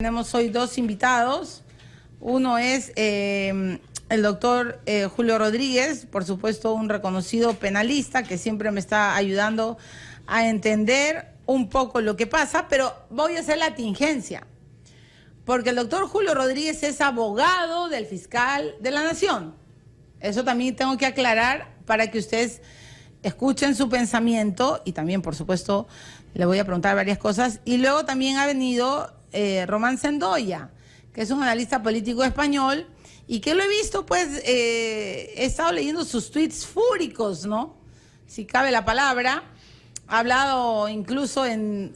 Tenemos hoy dos invitados. Uno es el doctor Julio Rodríguez, por supuesto un reconocido penalista que siempre me está ayudando a entender un poco lo que pasa, pero voy a hacer la tingencia, porque el doctor Julio Rodríguez es abogado del fiscal de la Nación. Eso también tengo que aclarar para que ustedes escuchen su pensamiento y también, por supuesto, le voy a preguntar varias cosas. Y luego también ha venido Román Sendoya, que es un analista político español y que lo he visto, pues, he estado leyendo sus tweets fúricos, ¿no? Si cabe la palabra. Ha hablado incluso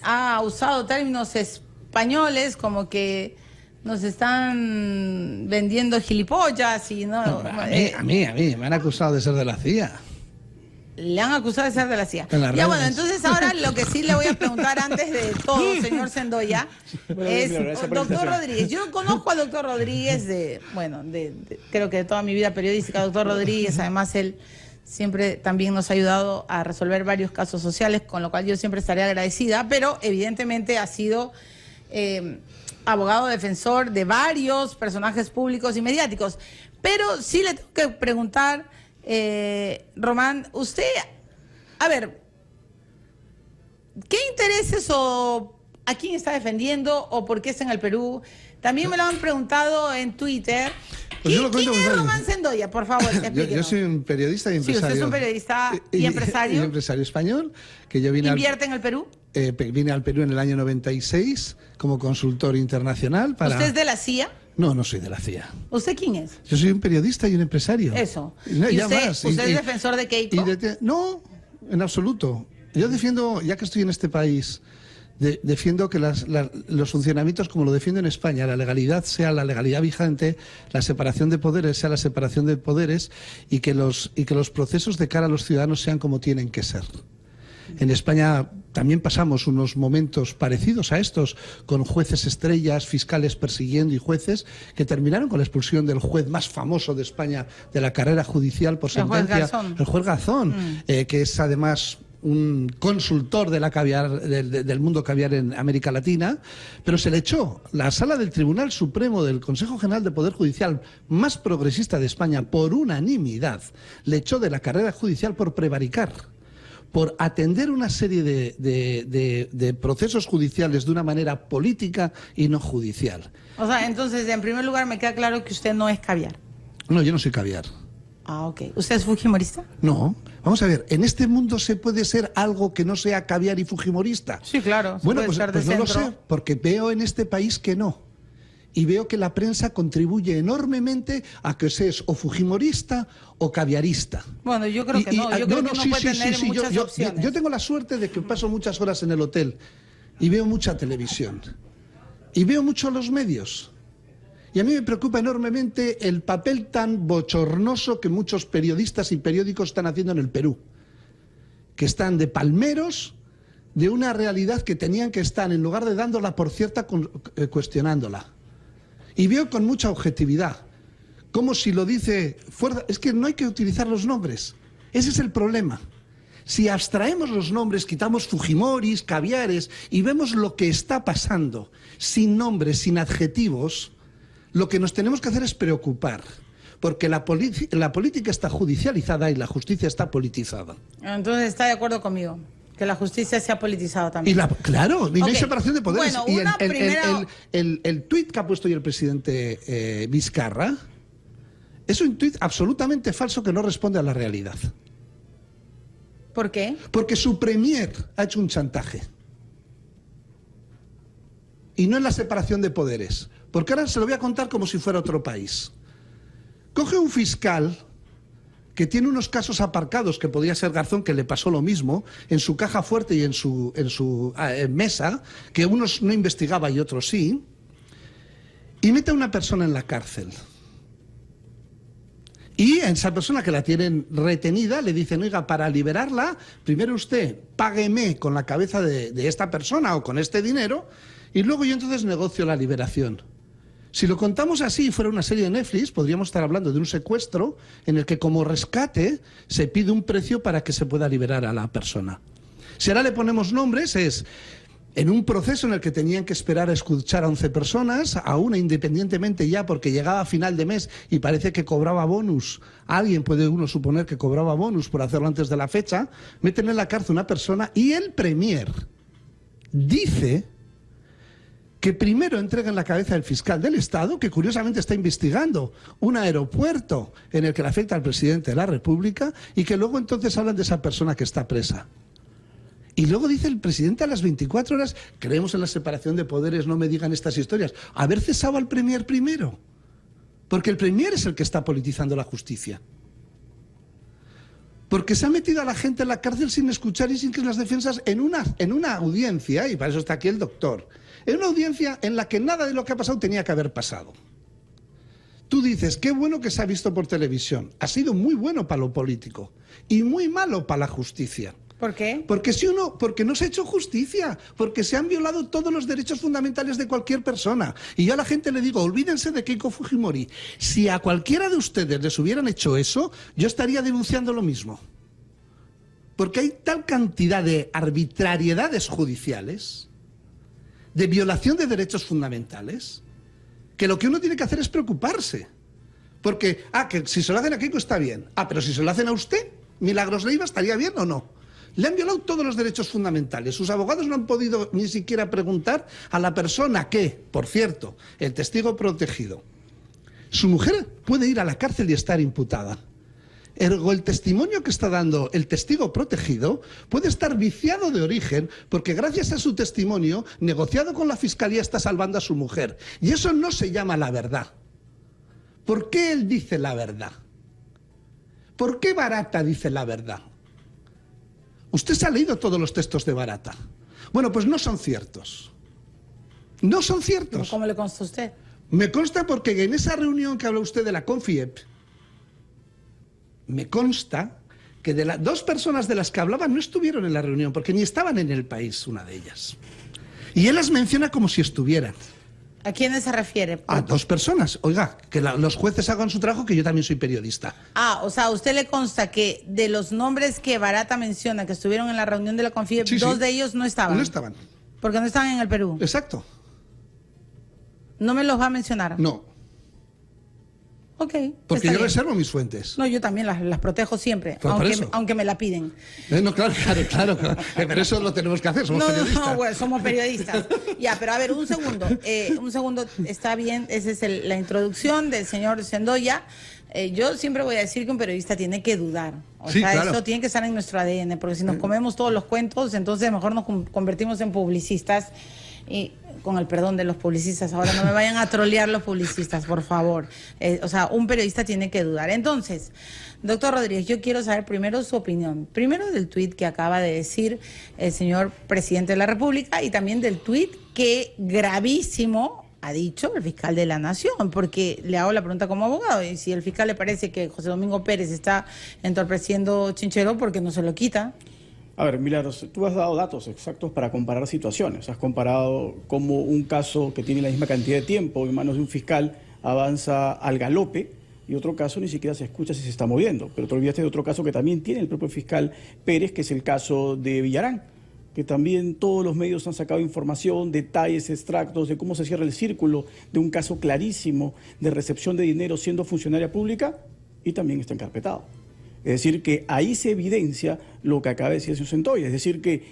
ha usado términos españoles como que nos están vendiendo gilipollas y no. A mí, me han acusado de ser de la CIA. Le han acusado de ser de la CIA. Ya bueno, entonces ahora lo que sí le voy a preguntar antes de todo, señor Sendoya, es, doctor Rodríguez, yo conozco al doctor Rodríguez creo que de toda mi vida periodística, doctor Rodríguez, además él siempre también nos ha ayudado a resolver varios casos sociales, con lo cual yo siempre estaré agradecida, pero evidentemente ha sido abogado defensor de varios personajes públicos y mediáticos. Pero sí le tengo que preguntar, Román, usted, a ver, ¿qué intereses o a quién está defendiendo o por qué está en el Perú? También me lo han preguntado en Twitter. Pues ¿Quién es Román Sendoya? Por favor, explíquenos. Yo soy un periodista y empresario. Sí, usted es un periodista y empresario. Y empresario español. Que yo vine ¿Invierte en el Perú? Vine al Perú en el año 96 como consultor internacional para... ¿Usted es de la CIA? No, no soy de la CIA. ¿Usted quién es? Yo soy un periodista y un empresario. Eso. No, ¿Y usted es defensor de Keiko? No, en absoluto. Yo defiendo, ya que estoy en este país, defiendo que los funcionamientos, como lo defiendo en España, la legalidad sea la legalidad vigente, la separación de poderes sea la separación de poderes y que los procesos de cara a los ciudadanos sean como tienen que ser. En España también pasamos unos momentos parecidos a estos, con jueces estrellas, fiscales persiguiendo y jueces que terminaron con la expulsión del juez más famoso de España de la carrera judicial por sentencia, el juez Garzón, que es además un consultor de la caviar, del mundo caviar en América Latina, pero se le echó. La sala del Tribunal Supremo del Consejo General de Poder Judicial más progresista de España, por unanimidad, le echó de la carrera judicial por prevaricar, por atender una serie de procesos judiciales de una manera política y no judicial. O sea, entonces, en primer lugar, me queda claro que usted no es caviar. No, yo no soy caviar. Ah, ok. ¿Usted es fujimorista? No. Vamos a ver, ¿en este mundo se puede ser algo que no sea caviar y fujimorista? Sí, claro. Bueno, pues no lo sé, porque veo en este país que no. Y veo que la prensa contribuye enormemente a que seas o fujimorista o caviarista. Bueno, yo creo que no. Yo creo que uno puede tener muchas opciones. Yo tengo la suerte de que paso muchas horas en el hotel y veo mucha televisión. Y veo mucho los medios. Y a mí me preocupa enormemente el papel tan bochornoso que muchos periodistas y periódicos están haciendo en el Perú. Que están de palmeros de una realidad que tenían que estar, en lugar de dándola por cierta, cuestionándola. Y veo con mucha objetividad, como si lo dice fuerza. Es que no hay que utilizar los nombres. Ese es el problema. Si abstraemos los nombres, quitamos fujimoris, caviares y vemos lo que está pasando, sin nombres, sin adjetivos, lo que nos tenemos que hacer es preocupar. Porque la política está judicializada y la justicia está politizada. Entonces está de acuerdo conmigo. Que la justicia se ha politizado también. Claro, y no hay separación de poderes. Bueno, y el tuit que ha puesto hoy el presidente Vizcarra es un tuit absolutamente falso que no responde a la realidad. ¿Por qué? Porque su premier ha hecho un chantaje. Y no en la separación de poderes. Porque ahora se lo voy a contar como si fuera otro país. Coge un fiscal que tiene unos casos aparcados, que podría ser Garzón, que le pasó lo mismo, en su caja fuerte y en su mesa, que unos no investigaba y otros sí, y mete a una persona en la cárcel. Y a esa persona que la tienen retenida le dicen, oiga, para liberarla, primero usted págueme con la cabeza de esta persona o con este dinero, y luego yo entonces negocio la liberación. Si lo contamos así y fuera una serie de Netflix, podríamos estar hablando de un secuestro en el que como rescate se pide un precio para que se pueda liberar a la persona. Si ahora le ponemos nombres es en un proceso en el que tenían que esperar a escuchar a 11 personas, a una independientemente ya porque llegaba a final de mes y parece que cobraba bonus. Alguien puede uno suponer que cobraba bonus por hacerlo antes de la fecha. Meten en la cárcel a una persona y el Premier dice que primero entrega en la cabeza del fiscal del Estado, que curiosamente está investigando un aeropuerto en el que le afecta al presidente de la República, y que luego entonces hablan de esa persona que está presa. Y luego dice el presidente a las 24 horas, creemos en la separación de poderes, no me digan estas historias. Haber cesado al Premier primero. Porque el Premier es el que está politizando la justicia. Porque se ha metido a la gente en la cárcel sin escuchar y sin que las defensas en una audiencia, y para eso está aquí el doctor, en una audiencia en la que nada de lo que ha pasado tenía que haber pasado. Tú dices, qué bueno que se ha visto por televisión. Ha sido muy bueno para lo político y muy malo para la justicia. ¿Por qué? Porque no se ha hecho justicia, porque se han violado todos los derechos fundamentales de cualquier persona. Y yo a la gente le digo, olvídense de Keiko Fujimori. Si a cualquiera de ustedes les hubieran hecho eso, yo estaría denunciando lo mismo. Porque hay tal cantidad de arbitrariedades judiciales, de violación de derechos fundamentales, que lo que uno tiene que hacer es preocuparse. Porque, que si se lo hacen a Keiko está bien. Pero si se lo hacen a usted, Milagros Leiva, ¿estaría bien o no? Le han violado todos los derechos fundamentales. Sus abogados no han podido ni siquiera preguntar a la persona que, por cierto, el testigo protegido, su mujer puede ir a la cárcel y estar imputada. Ergo, el testimonio que está dando el testigo protegido puede estar viciado de origen porque gracias a su testimonio, negociado con la fiscalía, está salvando a su mujer. Y eso no se llama la verdad. ¿Por qué él dice la verdad? ¿Por qué Barata dice la verdad? Usted se ha leído todos los textos de Barata. Bueno, pues no son ciertos. No son ciertos. ¿Cómo le consta a usted? Me consta porque en esa reunión que habla usted de la CONFIEP, me consta que de las dos personas de las que hablaban no estuvieron en la reunión, porque ni estaban en el país, una de ellas. Y él las menciona como si estuvieran. ¿A quiénes se refiere? A dos personas. Oiga, que los jueces hagan su trabajo, que yo también soy periodista. O sea, ¿a usted le consta que de los nombres que Barata menciona, que estuvieron en la reunión de la CONFIEP, dos de ellos no estaban? No estaban. Porque no estaban en el Perú. Exacto. ¿No me los va a mencionar? No. Ok. Porque yo reservo mis fuentes. No, yo también las protejo siempre, aunque me la piden. No, claro. Pero eso lo tenemos que hacer, somos periodistas. No, bueno, somos periodistas. Ya, pero a ver, un segundo, está bien, esa es la introducción del señor Sendoya. Yo siempre voy a decir que un periodista tiene que dudar. Claro. Eso tiene que estar en nuestro ADN, porque si nos comemos todos los cuentos, entonces mejor nos convertimos en publicistas. Y con el perdón de los publicistas, ahora no me vayan a trolear los publicistas, por favor. Un periodista tiene que dudar. Entonces, doctor Rodríguez, yo quiero saber primero su opinión. Primero del tuit que acaba de decir el señor presidente de la República y también del tuit que gravísimo ha dicho el fiscal de la Nación, porque le hago la pregunta como abogado, y si al fiscal le parece que José Domingo Pérez está entorpeciendo Chinchero, ¿por qué no se lo quita? A ver, Milagros, tú has dado datos exactos para comparar situaciones. Has comparado cómo un caso que tiene la misma cantidad de tiempo en manos de un fiscal avanza al galope y otro caso ni siquiera se escucha si se está moviendo. Pero te olvidaste de otro caso que también tiene el propio fiscal Pérez, que es el caso de Villarán, que también todos los medios han sacado información, detalles, extractos de cómo se cierra el círculo de un caso clarísimo de recepción de dinero siendo funcionaria pública y también está encarpetado. Es decir, que ahí se evidencia lo que acaba de decir el señor Sendoya, es decir, que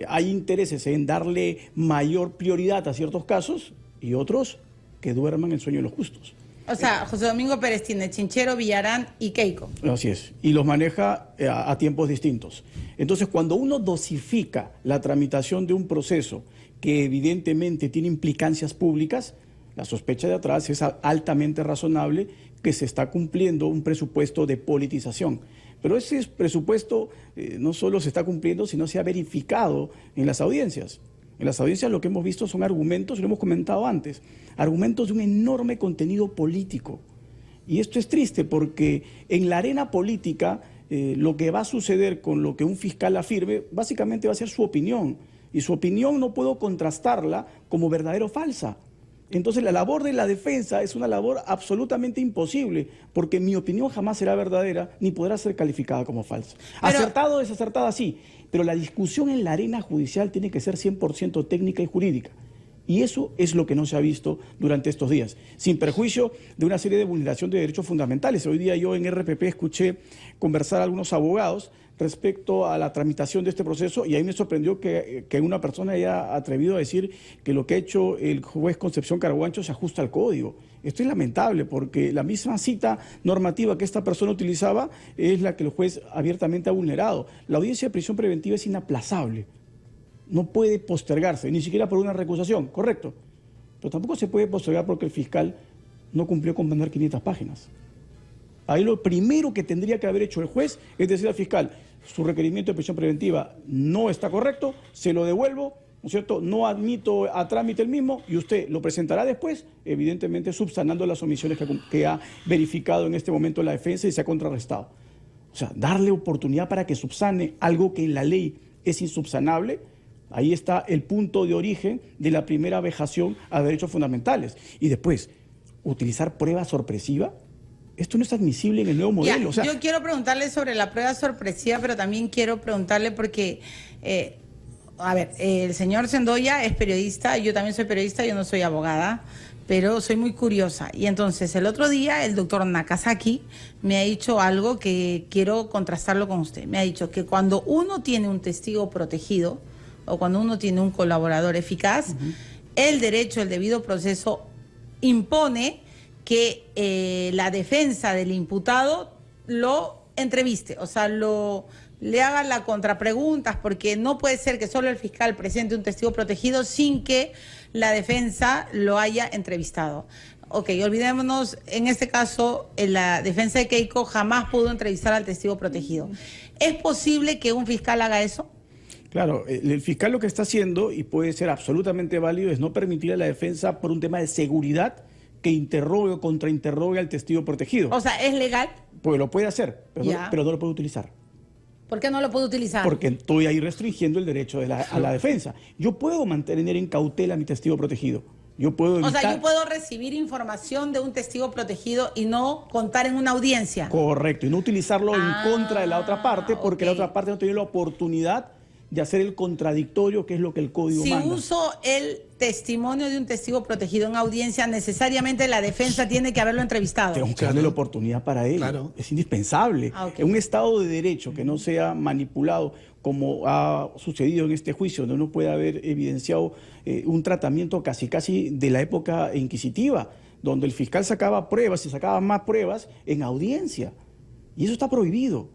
hay intereses en darle mayor prioridad a ciertos casos y otros que duerman el sueño de los justos. O sea, José Domingo Pérez tiene Chinchero, Villarán y Keiko. Así es, y los maneja a tiempos distintos. Entonces, cuando uno dosifica la tramitación de un proceso que evidentemente tiene implicancias públicas, la sospecha de atrás es altamente razonable que se está cumpliendo un presupuesto de politización. Pero ese presupuesto no solo se está cumpliendo, sino se ha verificado en las audiencias. En las audiencias lo que hemos visto son argumentos, lo hemos comentado antes, argumentos de un enorme contenido político. Y esto es triste porque en la arena política lo que va a suceder con lo que un fiscal afirme básicamente va a ser su opinión. Y su opinión no puedo contrastarla como verdadera o falsa, Entonces la labor de la defensa es una labor absolutamente imposible, porque mi opinión jamás será verdadera ni podrá ser calificada como falsa. Acertado o desacertada, sí, pero la discusión en la arena judicial tiene que ser 100% técnica y jurídica. Y eso es lo que no se ha visto durante estos días, sin perjuicio de una serie de vulneración de derechos fundamentales. Hoy día yo en RPP escuché conversar a algunos abogados respecto a la tramitación de este proceso, y ahí me sorprendió que una persona haya atrevido a decir que lo que ha hecho el juez Concepción Caraguancho se ajusta al código. Esto es lamentable, porque la misma cita normativa que esta persona utilizaba es la que el juez abiertamente ha vulnerado. La audiencia de prisión preventiva es inaplazable, no puede postergarse, ni siquiera por una recusación, correcto, pero tampoco se puede postergar porque el fiscal no cumplió con mandar 500 páginas. Ahí lo primero que tendría que haber hecho el juez es decir al fiscal: su requerimiento de prisión preventiva no está correcto, se lo devuelvo, ¿no es cierto? No admito a trámite el mismo, y usted lo presentará después, evidentemente subsanando las omisiones que ha verificado en este momento la defensa y se ha contrarrestado. O sea, darle oportunidad para que subsane algo que en la ley es insubsanable. Ahí está el punto de origen de la primera vejación a derechos fundamentales. Y después, utilizar prueba sorpresiva. Esto no es admisible en el nuevo modelo. Yo quiero preguntarle sobre la prueba sorpresiva, pero también quiero preguntarle porque, el señor Sendoya es periodista, yo también soy periodista, yo no soy abogada, pero soy muy curiosa. Y entonces el otro día el doctor Nakazaki me ha dicho algo que quiero contrastarlo con usted. Me ha dicho que cuando uno tiene un testigo protegido o cuando uno tiene un colaborador eficaz, el derecho, el debido proceso impone que la defensa del imputado lo entreviste, o sea, le haga las contrapreguntas, porque no puede ser que solo el fiscal presente un testigo protegido sin que la defensa lo haya entrevistado. Ok, olvidémonos, en este caso, en la defensa de Keiko jamás pudo entrevistar al testigo protegido. ¿Es posible que un fiscal haga eso? Claro, el fiscal lo que está haciendo, y puede ser absolutamente válido, es no permitir a la defensa por un tema de seguridad que interrogue o contrainterrogue al testigo protegido. O sea, ¿es legal? Pues lo puede hacer, pero no lo puede utilizar. ¿Por qué no lo puede utilizar? Porque estoy ahí restringiendo el derecho a la defensa. Yo puedo mantener en cautela a mi testigo protegido. Yo puedo evitar... O sea, yo puedo recibir información de un testigo protegido y no contar en una audiencia. Correcto, y no utilizarlo en contra de la otra parte, porque la otra parte no tiene la oportunidad de hacer el contradictorio, que es lo que el código manda. Si uso el testimonio de un testigo protegido en audiencia, necesariamente la defensa tiene que haberlo entrevistado. Tengo que darle la oportunidad para él. Claro. Es indispensable. En un Estado de Derecho que no sea manipulado, como ha sucedido en este juicio, donde uno puede haber evidenciado un tratamiento casi de la época inquisitiva, donde el fiscal sacaba pruebas y sacaba más pruebas en audiencia. Y eso está prohibido.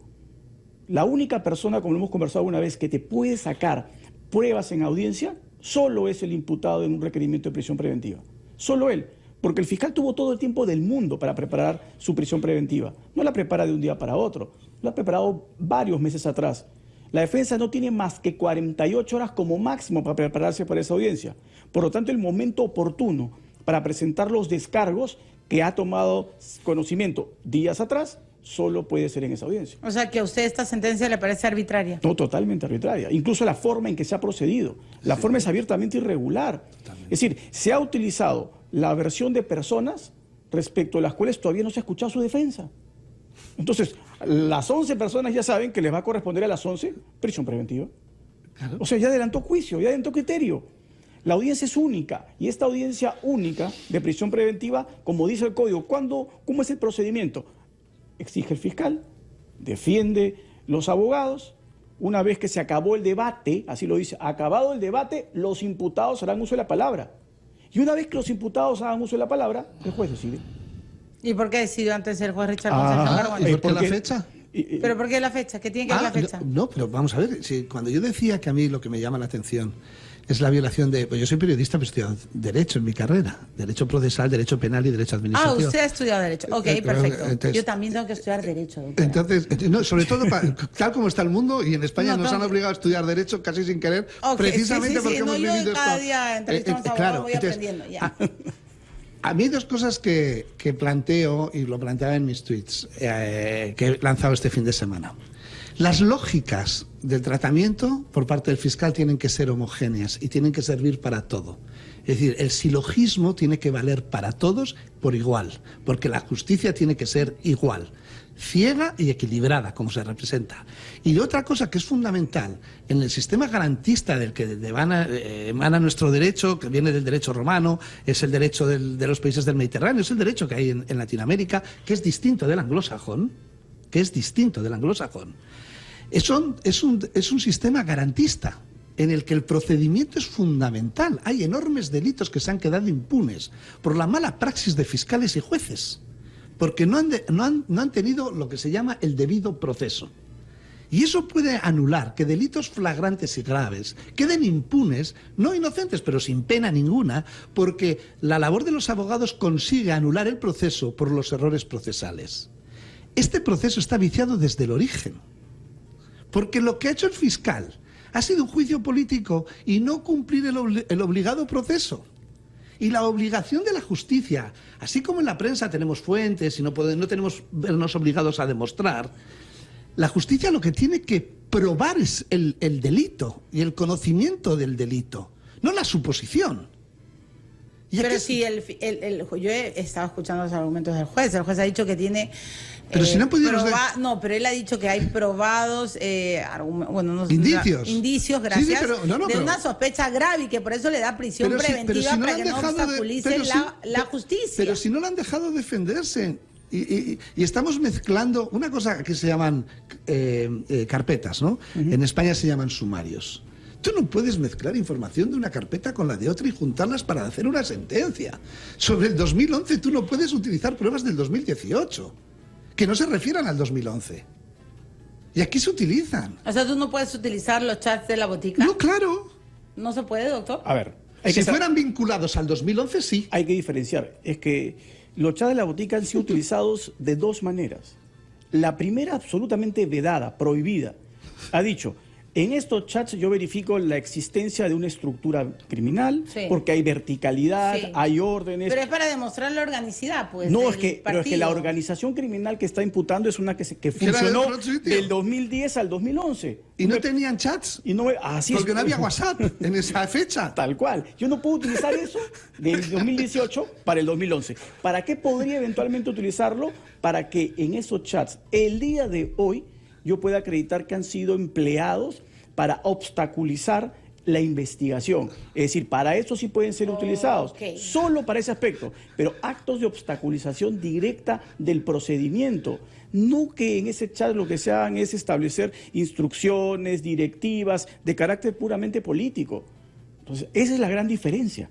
La única persona, como lo hemos conversado alguna vez, que te puede sacar pruebas en audiencia, solo es el imputado en un requerimiento de prisión preventiva. Solo él. Porque el fiscal tuvo todo el tiempo del mundo para preparar su prisión preventiva. No la prepara de un día para otro. La ha preparado varios meses atrás. La defensa no tiene más que 48 horas como máximo para prepararse para esa audiencia. Por lo tanto, el momento oportuno para presentar los descargos que ha tomado conocimiento días atrás solo puede ser en esa audiencia. O sea, que a usted esta sentencia le parece arbitraria. No, totalmente arbitraria. Incluso la forma en que se ha procedido. La forma es abiertamente irregular. Totalmente. Es decir, se ha utilizado la versión de personas respecto a las cuales todavía no se ha escuchado su defensa. Entonces, las 11 personas ya saben que les va a corresponder a las 11 prisión preventiva. Claro. O sea, ya adelantó juicio, ya adelantó criterio. La audiencia es única, y esta audiencia única de prisión preventiva, como dice el código, ¿cómo es el procedimiento? Exige el fiscal, defiende los abogados. Una vez que se acabó el debate, así lo dice, acabado el debate, los imputados harán uso de la palabra. Y una vez que los imputados hagan uso de la palabra, el juez decide. ¿Y por qué decidió antes el juez Richard Concepción Caraguancho? ¿Y por qué la fecha? ¿Pero por qué la fecha? ¿Qué tiene que ver la fecha? No, pero vamos a ver, cuando yo decía que a mí lo que me llama la atención es la violación de... Pues yo soy periodista, pero he estudiado Derecho en mi carrera. Derecho procesal, Derecho penal y Derecho administrativo. Usted ha estudiado Derecho. Ok, perfecto. Entonces, yo también tengo que estudiar Derecho, doctora. Entonces, no, sobre todo tal como está el mundo, y en España nos han obligado a estudiar Derecho casi sin querer, precisamente porque hemos vivido esto. Cada día entrevistamos a abogados, voy aprendiendo. Ya. A mí hay dos cosas que planteo, y lo planteaba en mis tweets, que he lanzado este fin de semana. Las lógicas del tratamiento por parte del fiscal tienen que ser homogéneas y tienen que servir para todo. Es decir, el silogismo tiene que valer para todos por igual, porque la justicia tiene que ser igual, ciega y equilibrada, como se representa. Y otra cosa que es fundamental, en el sistema garantista del que emana nuestro derecho, que viene del derecho romano, es el derecho de los países del Mediterráneo, es el derecho que hay en Latinoamérica, que es distinto del anglosajón, es un sistema garantista, en el que el procedimiento es fundamental. Hay enormes delitos que se han quedado impunes por la mala praxis de fiscales y jueces, porque no han tenido lo que se llama el debido proceso. Y eso puede anular que delitos flagrantes y graves queden impunes, no inocentes, pero sin pena ninguna, porque la labor de los abogados consigue anular el proceso por los errores procesales. Este proceso está viciado desde el origen, porque lo que ha hecho el fiscal ha sido un juicio político y no cumplir el obligado proceso. Y la obligación de la justicia, así como en la prensa tenemos fuentes y no tenemos vernos obligados a demostrar, la justicia lo que tiene que probar es el delito y el conocimiento del delito, no la suposición. Pero si yo he estado escuchando los argumentos del juez. El juez ha dicho que tiene... Pero si no pudieron... No, pero él ha dicho que hay probados indicios, gracias, sí, pero, de una sospecha grave y que por eso le da prisión preventiva para que no obstaculice la justicia. Pero si no lo han dejado defenderse... Y estamos mezclando una cosa que se llaman carpetas, ¿no? En España se llaman sumarios. Tú no puedes mezclar información de una carpeta con la de otra y juntarlas para hacer una sentencia. Sobre el 2011 tú no puedes utilizar pruebas del 2018, que no se refieran al 2011. Y aquí se utilizan. O sea, tú no puedes utilizar los chats de la botica. No, claro. ¿No se puede, doctor? A ver. Si fueran vinculados al 2011, sí. Hay que diferenciar. Es que los chats de la botica han sido utilizados de dos maneras. La primera, absolutamente vedada, prohibida. Ha dicho... En estos chats yo verifico la existencia de una estructura criminal, porque hay verticalidad, hay órdenes. Pero es para demostrar la organicidad, pues. No, pero es que la organización criminal que está imputando es una que funcionó del 2010 al 2011. Y no tenían chats. Y no, porque no había WhatsApp en esa fecha. Tal cual. Yo no puedo utilizar eso del 2018 para el 2011. ¿Para qué podría eventualmente utilizarlo? Para que en esos chats, el día de hoy, yo puedo acreditar que han sido empleados para obstaculizar la investigación. Es decir, para eso sí pueden ser utilizados, solo para ese aspecto, pero actos de obstaculización directa del procedimiento. No que en ese chat lo que se hagan es establecer instrucciones, directivas de carácter puramente político. Entonces, esa es la gran diferencia.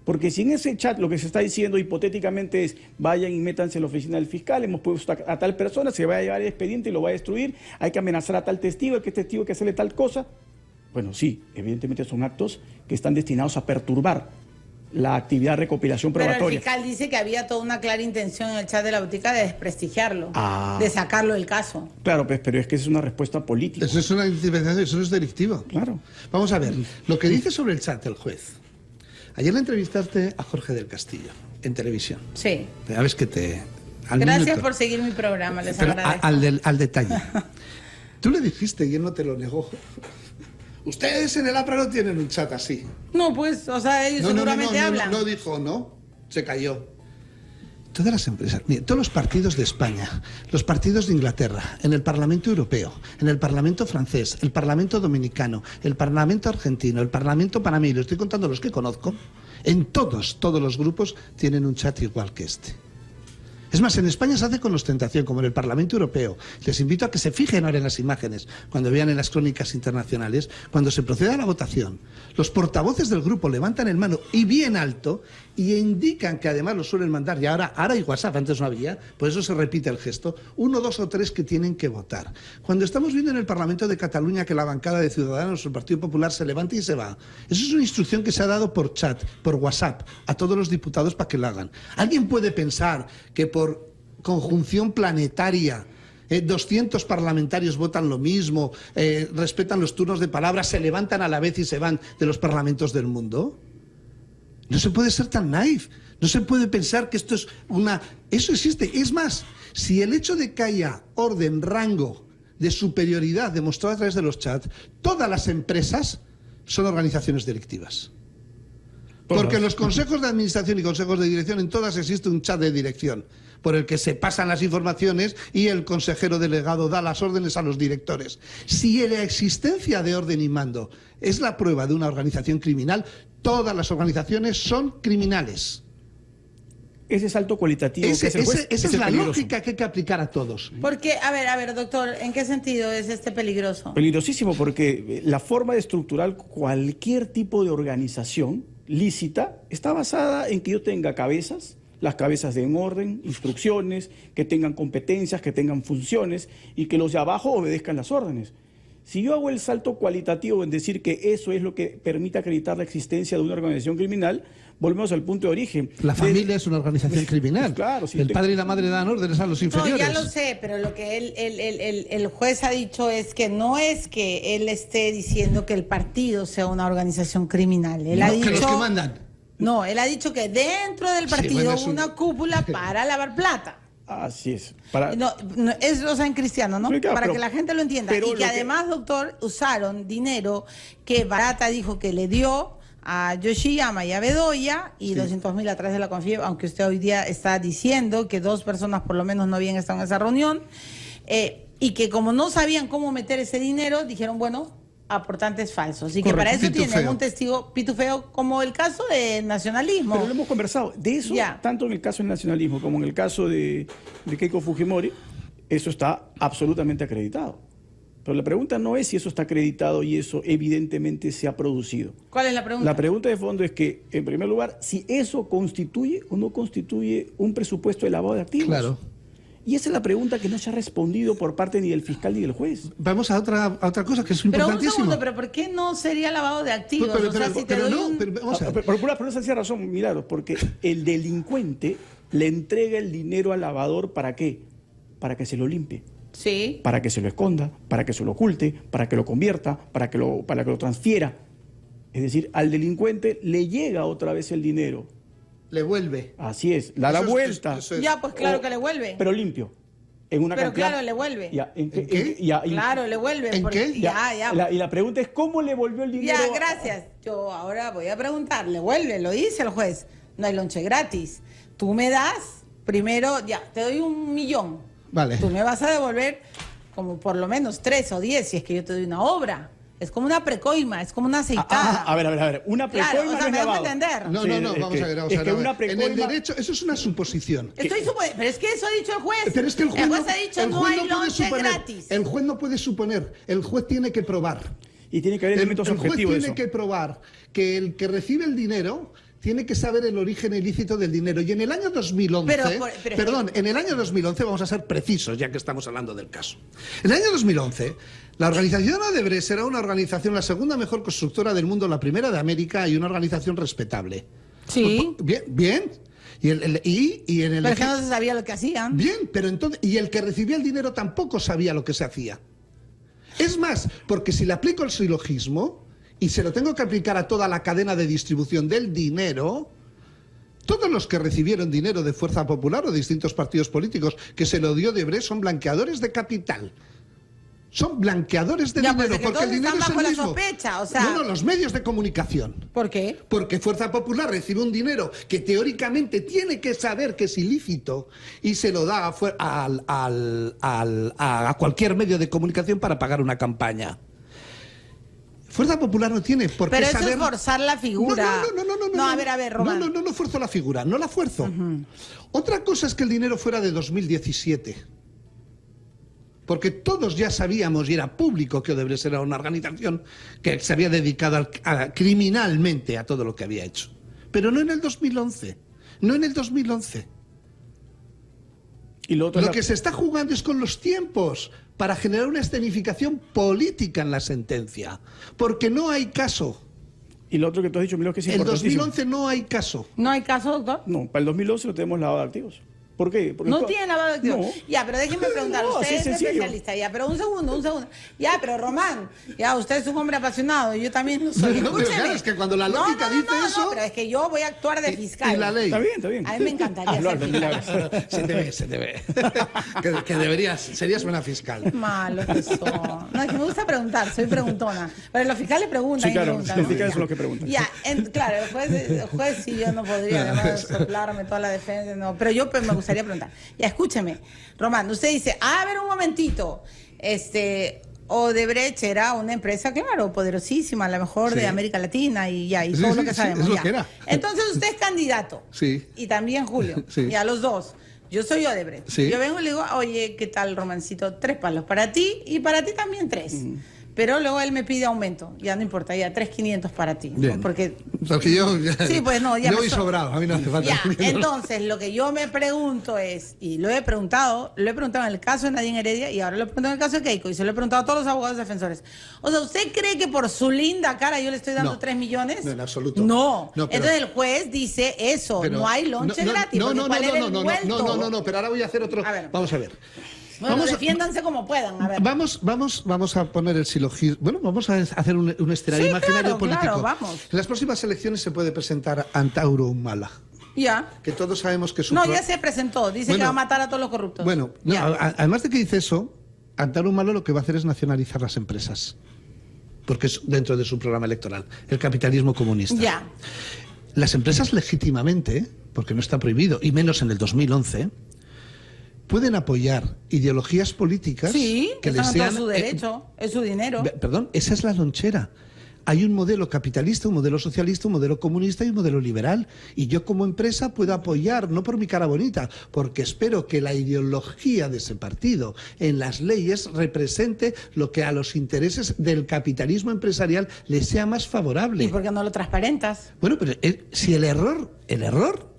Porque si en ese chat lo que se está diciendo hipotéticamente es vayan y métanse en la oficina del fiscal, hemos puesto a tal persona, se va a llevar el expediente y lo va a destruir, hay que amenazar a tal testigo, hay que testigo hay que hacerle tal cosa. Bueno, sí, evidentemente son actos que están destinados a perturbar la actividad de recopilación probatoria. Pero el fiscal dice que había toda una clara intención en el chat de la botica de desprestigiarlo, de sacarlo del caso. Claro, pues, pero es que esa es una respuesta política. Eso es una investigación, eso no es delictivo. Claro. Vamos a ver, lo que dice sobre el chat el juez. Ayer le entrevistaste a Jorge del Castillo, en televisión. Sí. A ver, que te... Gracias por seguir mi programa, les agradezco. Al detalle. Tú le dijiste y él no te lo negó. Ustedes en el APRA no tienen un chat así. No, pues, o sea, ellos seguramente hablan. No dijo, no, se cayó. Todas las empresas, mire, todos los partidos de España, los partidos de Inglaterra, en el Parlamento Europeo, en el Parlamento francés, el Parlamento dominicano, el Parlamento argentino, el Parlamento panameño, estoy contando los que conozco, en todos los grupos tienen un chat igual que este. Es más, en España se hace con ostentación, como en el Parlamento Europeo. Les invito a que se fijen ahora en las imágenes, cuando vean en las crónicas internacionales, cuando se proceda a la votación. Los portavoces del grupo levantan el mano y bien alto y indican que además lo suelen mandar, y ahora hay WhatsApp, antes no había, por eso se repite el gesto, 1, 2 o 3 que tienen que votar. Cuando estamos viendo en el Parlamento de Cataluña que la bancada de Ciudadanos, el Partido Popular, se levanta y se va, eso es una instrucción que se ha dado por chat, por WhatsApp, a todos los diputados para que lo hagan. ¿Alguien puede pensar que por conjunción planetaria 200 parlamentarios votan lo mismo, respetan los turnos de palabra, se levantan a la vez y se van de los parlamentos del mundo? No se puede ser tan naif, no se puede pensar que esto es una... Eso existe. Es más, si el hecho de que haya orden, rango de superioridad demostrado a través de los chats, todas las empresas son organizaciones delictivas. Porque en los consejos de administración y consejos de dirección, en todas existe un chat de dirección por el que se pasan las informaciones y el consejero delegado da las órdenes a los directores. Si la existencia de orden y mando es la prueba de una organización criminal, todas las organizaciones son criminales. Ese salto cualitativo que es el juez, esa es la lógica que hay que aplicar a todos. Porque, a ver, doctor, ¿en qué sentido es peligroso? Peligrosísimo porque la forma de estructurar cualquier tipo de organización lícita está basada en que yo tenga cabezas, las cabezas den orden, instrucciones, que tengan competencias, que tengan funciones y que los de abajo obedezcan las órdenes. Si yo hago el salto cualitativo en decir que eso es lo que permite acreditar la existencia de una organización criminal, volvemos al punto de origen. La familia es una organización criminal. Claro, sí, el padre y la madre dan órdenes a los inferiores. No, ya lo sé, pero lo que el juez ha dicho es que no es que él esté diciendo que el partido sea una organización criminal. Él ha dicho que los que mandan. No, él ha dicho que dentro del partido bueno, una cúpula para lavar plata. Así es. Es o sea, en cristiano, ¿no? Sí, claro, para que la gente lo entienda. Y que además, doctor, usaron dinero que Barata dijo que le dio a Yoshiyama y a Bedoya y 200.000 a través de la Confiep, aunque usted hoy día está diciendo que 2 personas por lo menos no habían estado en esa reunión, y que como no sabían cómo meter ese dinero, dijeron, bueno, aportantes falsos. Y que para eso tienen un testigo pitufeo, como el caso de nacionalismo. Pero lo hemos conversado. De eso, tanto en el caso del nacionalismo como en el caso de Keiko Fujimori, eso está absolutamente acreditado. Pero la pregunta no es si eso está acreditado y eso evidentemente se ha producido. ¿Cuál es la pregunta? La pregunta de fondo es que, en primer lugar, si eso constituye o no constituye un presupuesto de lavado de activos. Claro. Y esa es la pregunta que no se ha respondido por parte ni del fiscal ni del juez. Vamos a otra cosa que es importantísima. Pero un segundo, ¿pero por qué no sería lavado de activos? Por una sencilla razón, Milagros, porque el delincuente le entrega el dinero al lavador, ¿para qué? Para que se lo limpie. Sí. Para que se lo esconda, para que se lo oculte, para que lo convierta, para que lo transfiera. Es decir, al delincuente le llega otra vez el dinero. Le vuelve. Así es, da la vuelta. Ya, pues claro que le vuelve. Pero limpio. En una pero cantidad. claro, le vuelve. ¿En qué? Claro, le vuelve. ¿En qué? Y la pregunta es, ¿cómo le volvió el dinero? Ya, gracias. Yo ahora voy a preguntar, le vuelve, lo dice el juez. No hay lonche gratis. Tú me das, primero, ya, te doy 1 millón. Vale. Tú me vas a devolver como por lo menos 3 o 10 si es que yo te doy una obra. Es como una precoima, es como una aceitada. A ver. Una precoima, claro, o sea, no me es dejo lavado. entender. No, vamos a ver. Una precoima... En el derecho, eso es una suposición. Pero es que eso ha dicho el juez. Pero es que el juez ha dicho no hay lonche gratis. El juez no puede suponer, el juez tiene que probar. Y tiene que haber elementos objetivos de eso. El juez tiene que probar que el que recibe el dinero tiene que saber el origen ilícito del dinero. Y en el año 2011, en el año 2011, vamos a ser precisos, ya que estamos hablando del caso. En el año 2011, la organización Odebrecht era una organización, la segunda mejor constructora del mundo, la primera de América, y una organización respetable. Sí. Bien. Pero es que no se sabía lo que hacían. Bien, pero entonces, y el que recibía el dinero tampoco sabía lo que se hacía. Es más, porque si le aplico el silogismo y se lo tengo que aplicar a toda la cadena de distribución del dinero, todos los que recibieron dinero de Fuerza Popular o de distintos partidos políticos que se lo dio Odebrecht son blanqueadores de capital. Son blanqueadores de dinero, porque el dinero es el mismo. Sospecha, o sea... No, los medios de comunicación. ¿Por qué? Porque Fuerza Popular recibe un dinero que teóricamente tiene que saber que es ilícito y se lo da a cualquier medio de comunicación para pagar una campaña. Fuerza Popular no tiene por qué saber... Pero eso es forzar la figura. No, a ver, Román. No fuerzo la figura, no la fuerzo. Otra cosa es que el dinero fuera de 2017. Porque todos ya sabíamos, y era público, que Odebrecht era una organización que se había dedicado criminalmente a todo lo que había hecho. Pero no en el 2011. No en el 2011. Y lo que se está jugando es con los tiempos para generar una escenificación política en la sentencia. Porque no hay caso. Y lo otro que tú has dicho, Milagros, que es importantísimo. En 2011 no hay caso. ¿No hay caso, doctor? No, para el 2011 no tenemos lavado de activos. ¿Por qué? Porque no tiene lavado de activos. No. Ya, pero déjeme preguntar, No, usted así es es sencillo. especialista, ya, pero un segundo. Ya, pero Román, ya, usted es un hombre apasionado, yo también lo soy. No, pero claro, es que cuando la lógica dice eso... No, pero es que yo voy a actuar de fiscal. Y la ley. Está bien. A mí me encantaría Hazlo, ser fiscal. Se te ve. que deberías, serías buena fiscal. Qué malo que son. No, es que me gusta preguntar, soy preguntona. Pero los fiscales preguntan. Sí, claro, preguntan, los ¿no? fiscales son los que preguntan. Ya, claro, el juez sí, yo no podría, además de soplarme toda la defensa, no. Pero yo pues, me gustaría preguntar. Ya, escúcheme, Román, usted dice, a ver un momentito, Odebrecht era una empresa, claro, poderosísima, la mejor de América Latina y ya, y todo lo que sabemos. es lo ya. que era. Entonces usted es candidato. Sí. Y también Julio. Sí. Y a los dos. Yo soy Odebrecht. Sí. Yo vengo y le digo, oye, ¿qué tal, Romancito? 3 palos para ti y para ti también 3. Pero luego él me pide aumento. Ya no importa, ya 3.500 para ti. Bien. ¿No? Porque yo... sí, pues no, ya yo me voy sobrado, a mí no hace falta. ya, entonces lo que yo me pregunto es, y lo he preguntado en el caso de Nadine Heredia y ahora lo he preguntado en el caso de Keiko y se lo he preguntado a todos los abogados defensores. O sea, ¿usted cree que por su linda cara yo le estoy dando 3 millones? No, en absoluto. No. No, pero- Entonces el juez dice eso, Pero- no hay lonche gratis. porque ¿cuál era el vuelto? no, pero ahora voy a hacer otro... A ver. Vamos a ver. Bueno, Vamos a- defiéndanse como puedan, a ver. Vamos a poner el silogismo. Bueno, vamos a hacer un escenario Sí, imaginario claro, político. claro, vamos. En las próximas elecciones se puede presentar Antauro Humala, Ya. que todos sabemos que es un... No, ya se presentó, dice que Bueno, va a matar a todos los corruptos. Bueno, no, Ya. además de que dice eso, Antauro Humala lo que va a hacer es nacionalizar las empresas, porque es dentro de su programa electoral, el capitalismo comunista. Ya. Las empresas legítimamente, porque no está prohibido, y menos en el 2011, pueden apoyar ideologías políticas Sí, que les están en sean... todo su derecho, es su dinero. Perdón, esa es la lonchera. Hay un modelo capitalista, un modelo socialista, un modelo comunista y un modelo liberal. Y yo como empresa puedo apoyar, no por mi cara bonita, porque espero que la ideología de ese partido en las leyes represente lo que a los intereses del capitalismo empresarial les sea más favorable. ¿Y por qué no lo transparentas? Bueno, pero si el error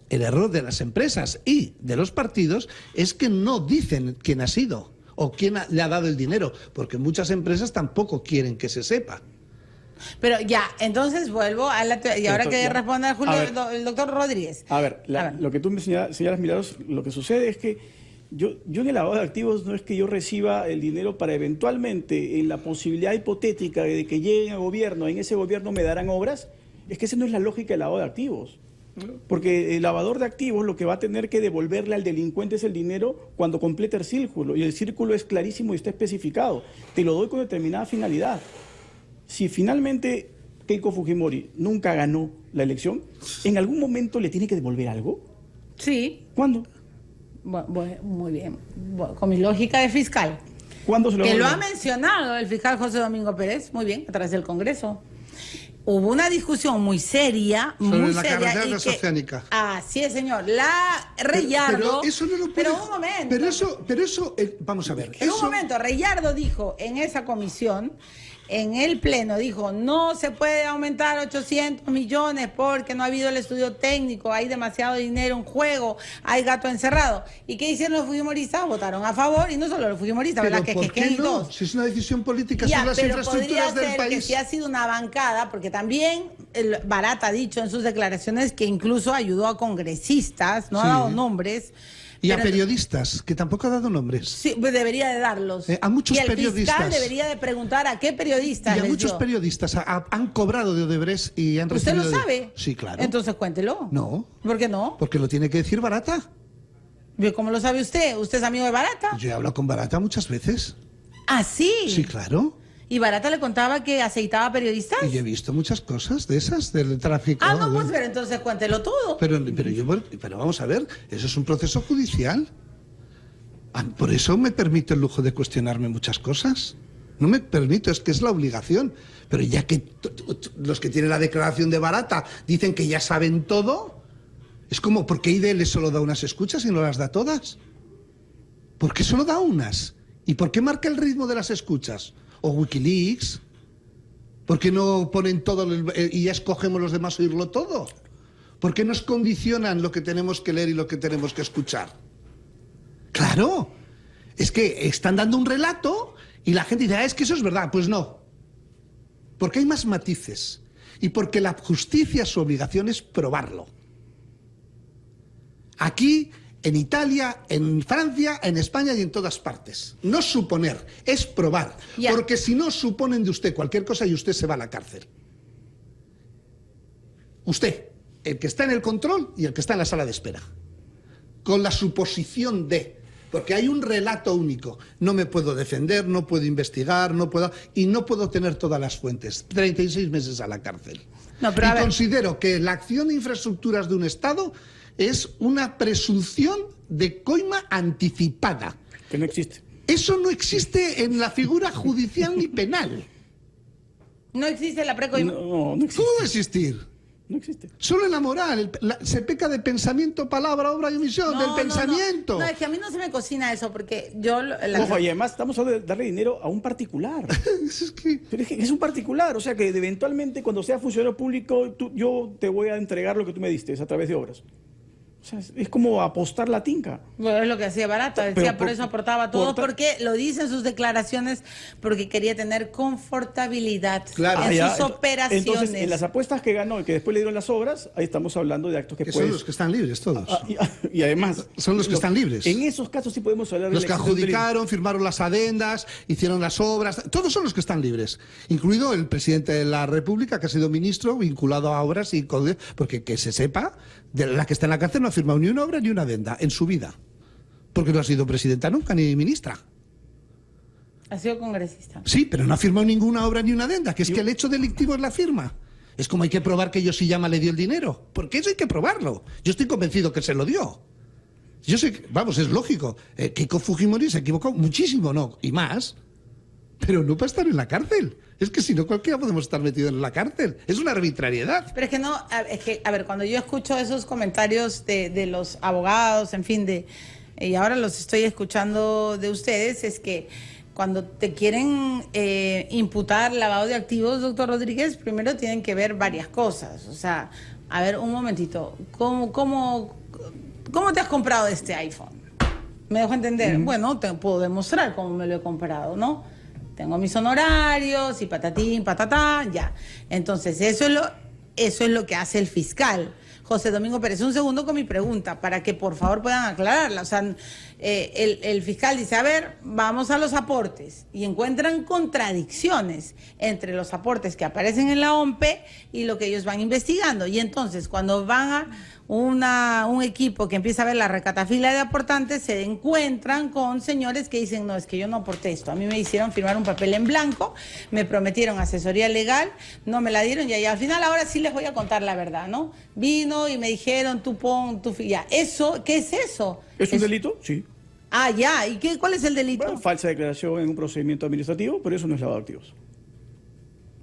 de las empresas y de los partidos es que no dicen quién ha sido o quién le ha dado el dinero, porque muchas empresas tampoco quieren que se sepa. Pero ya, entonces vuelvo a la... Y ahora que Ya. responda Julio, A ver. el doctor Rodríguez. A ver, A ver. lo que tú me señalas, Milagros, lo que sucede es que yo en el lavado de activos no es que yo reciba el dinero para eventualmente, en la posibilidad hipotética de que lleguen al gobierno, en ese gobierno me darán obras, es que esa no es la lógica del lavado de activos. Porque el lavador de activos lo que va a tener que devolverle al delincuente es el dinero cuando complete el círculo. Y el círculo es clarísimo y está especificado. Te lo doy con determinada finalidad. Si finalmente Keiko Fujimori nunca ganó la elección, ¿en algún momento le tiene que devolver algo? Sí, ¿Cuándo? muy bien. Con mi lógica de fiscal. ¿Cuándo se lo Que lo ha devuelve? mencionado el fiscal José Domingo Pérez, muy bien, a través del Congreso. Hubo una discusión muy seria, Sobre muy la seria. carretera y transoceánica. Así es, señor. La Reyardo. Pero eso no lo puede... Pero un momento. Pero eso vamos a ver. En un eso- momento, Reyardo dijo en esa comisión, en el Pleno, dijo, no se puede aumentar 800 millones porque no ha habido el estudio técnico, hay demasiado dinero en juego, hay gato encerrado. ¿Y qué hicieron los fujimoristas? Votaron a favor, y no solo los fujimoristas, Pero ¿verdad? ¿por qué hay no? dos. Si es una decisión política Ya, sobre las pero podría infraestructuras del ser que país. sí ha sido una bancada, porque también el Barata ha dicho en sus declaraciones que incluso ayudó a congresistas, no Sí. ha dado nombres. Y a pero- periodistas, que tampoco ha dado nombres. Sí, pues debería de darlos. A muchos y el periodistas. fiscal debería de preguntar a qué periodistas Y a les muchos dio. periodistas han cobrado de Odebrecht y han ¿Usted recibido... lo sabe? Sí, claro. Entonces cuéntelo. No. ¿Por qué no? Porque lo tiene que decir Barata. ¿Cómo lo sabe usted? ¿Usted es amigo de Barata? Yo he hablado con Barata muchas veces. Ah, sí. Sí, claro. ¿Y Barata le contaba que aceitaba periodistas? Y he visto muchas cosas de esas, del tráfico. Ah, no, pues pero entonces cuéntelo todo. Pero vamos a ver, eso es un proceso judicial. Por eso me permito el lujo de cuestionarme muchas cosas. No me permito, es que es la obligación. Pero ya que los que tienen la declaración de Barata dicen que ya saben todo, es como, ¿por qué IDL solo da unas escuchas y no las da todas? ¿Por qué solo da unas? ¿Y por qué marca el ritmo de las escuchas? ¿O Wikileaks? ¿Por qué no ponen todo y ya escogemos los demás oírlo todo? ¿Por qué nos condicionan lo que tenemos que leer y lo que tenemos que escuchar? Claro, es que están dando un relato y la gente dice, es que eso es verdad. Pues no, porque hay más matices y porque la justicia, su obligación es probarlo. Aquí en Italia, en Francia, en España y en todas partes. No suponer, es probar. Porque si no suponen de usted cualquier cosa y usted se va a la cárcel. Usted, el que está en el control y el que está en la sala de espera. Con la suposición de... Porque hay un relato único. No me puedo defender, no puedo investigar, y no puedo tener todas las fuentes. 36 meses a la cárcel. No, pero considero que la acción de infraestructuras de un Estado es una presunción de coima anticipada. Que no existe. Eso no existe en la figura judicial ni penal. ¿No existe la precoima? No existe. ¿Cómo va a existir? No existe. Solo en la moral. Se peca de pensamiento, palabra, obra y omisión. Del pensamiento. No, es que a mí no se me cocina eso, porque yo... Ojo, y además estamos hablando de darle dinero a un particular. Pero es un particular, o sea que eventualmente cuando sea funcionario público, yo te voy a entregar lo que tú me diste a través de obras. O sea, es como apostar la tinca. Bueno, es lo que hacía Barata, decía, por eso aportaba todo, porque lo dice en sus declaraciones, porque quería tener confortabilidad en sus operaciones. Entonces, en las apuestas que ganó y que después le dieron las obras, ahí estamos hablando de actos que son los que están libres todos. Y además... Son los que están libres. En esos casos sí podemos hablar de los que adjudicaron, firmaron las adendas, hicieron las obras, todos son los que están libres. Incluido el presidente de la República, que ha sido ministro, vinculado a obras, y porque que se sepa, de la que está en la cárcel no ha firmado ni una obra ni una adenda en su vida. Porque no ha sido presidenta nunca, ni ministra. Ha sido congresista. Sí, pero no ha firmado ninguna obra ni una adenda, que es que el hecho delictivo es la firma. Es como hay que probar que Yoshiyama le dio el dinero. Porque eso hay que probarlo. Yo estoy convencido que se lo dio. Yo sé, vamos, es lógico. Keiko Fujimori se equivocó muchísimo, ¿no? Y más. Pero no para estar en la cárcel. Es que si no, cualquiera podemos estar metidos en la cárcel. Es una arbitrariedad. Pero es que no, a ver, cuando yo escucho esos comentarios de los abogados, en fin, y ahora los estoy escuchando de ustedes, es que cuando te quieren imputar lavado de activos, doctor Rodríguez, primero tienen que ver varias cosas. O sea, a ver, un momentito, ¿cómo te has comprado este iPhone? ¿Me dejo entender? Bueno, te puedo demostrar cómo me lo he comprado, ¿no? Tengo mis honorarios y patatín, patatá, ya. Entonces, eso es lo que hace el fiscal. José Domingo Pérez, un segundo con mi pregunta, para que por favor puedan aclararla. O sea, el fiscal dice, a ver, vamos a los aportes, y encuentran contradicciones entre los aportes que aparecen en la OMPE y lo que ellos van investigando. Y entonces, cuando van a un equipo que empieza a ver la recatafila de aportantes, se encuentran con señores que dicen, no, es que yo no aporté esto, a mí me hicieron firmar un papel en blanco, me prometieron asesoría legal, no me la dieron, y al final ahora sí les voy a contar la verdad, ¿no? Vino y me dijeron, tú pon, ya. ¿Eso? ¿Qué es eso? ¿Es un delito? Sí. Ah, ya. ¿Y cuál es el delito? Bueno, falsa declaración en un procedimiento administrativo, pero eso no es lavado de activos.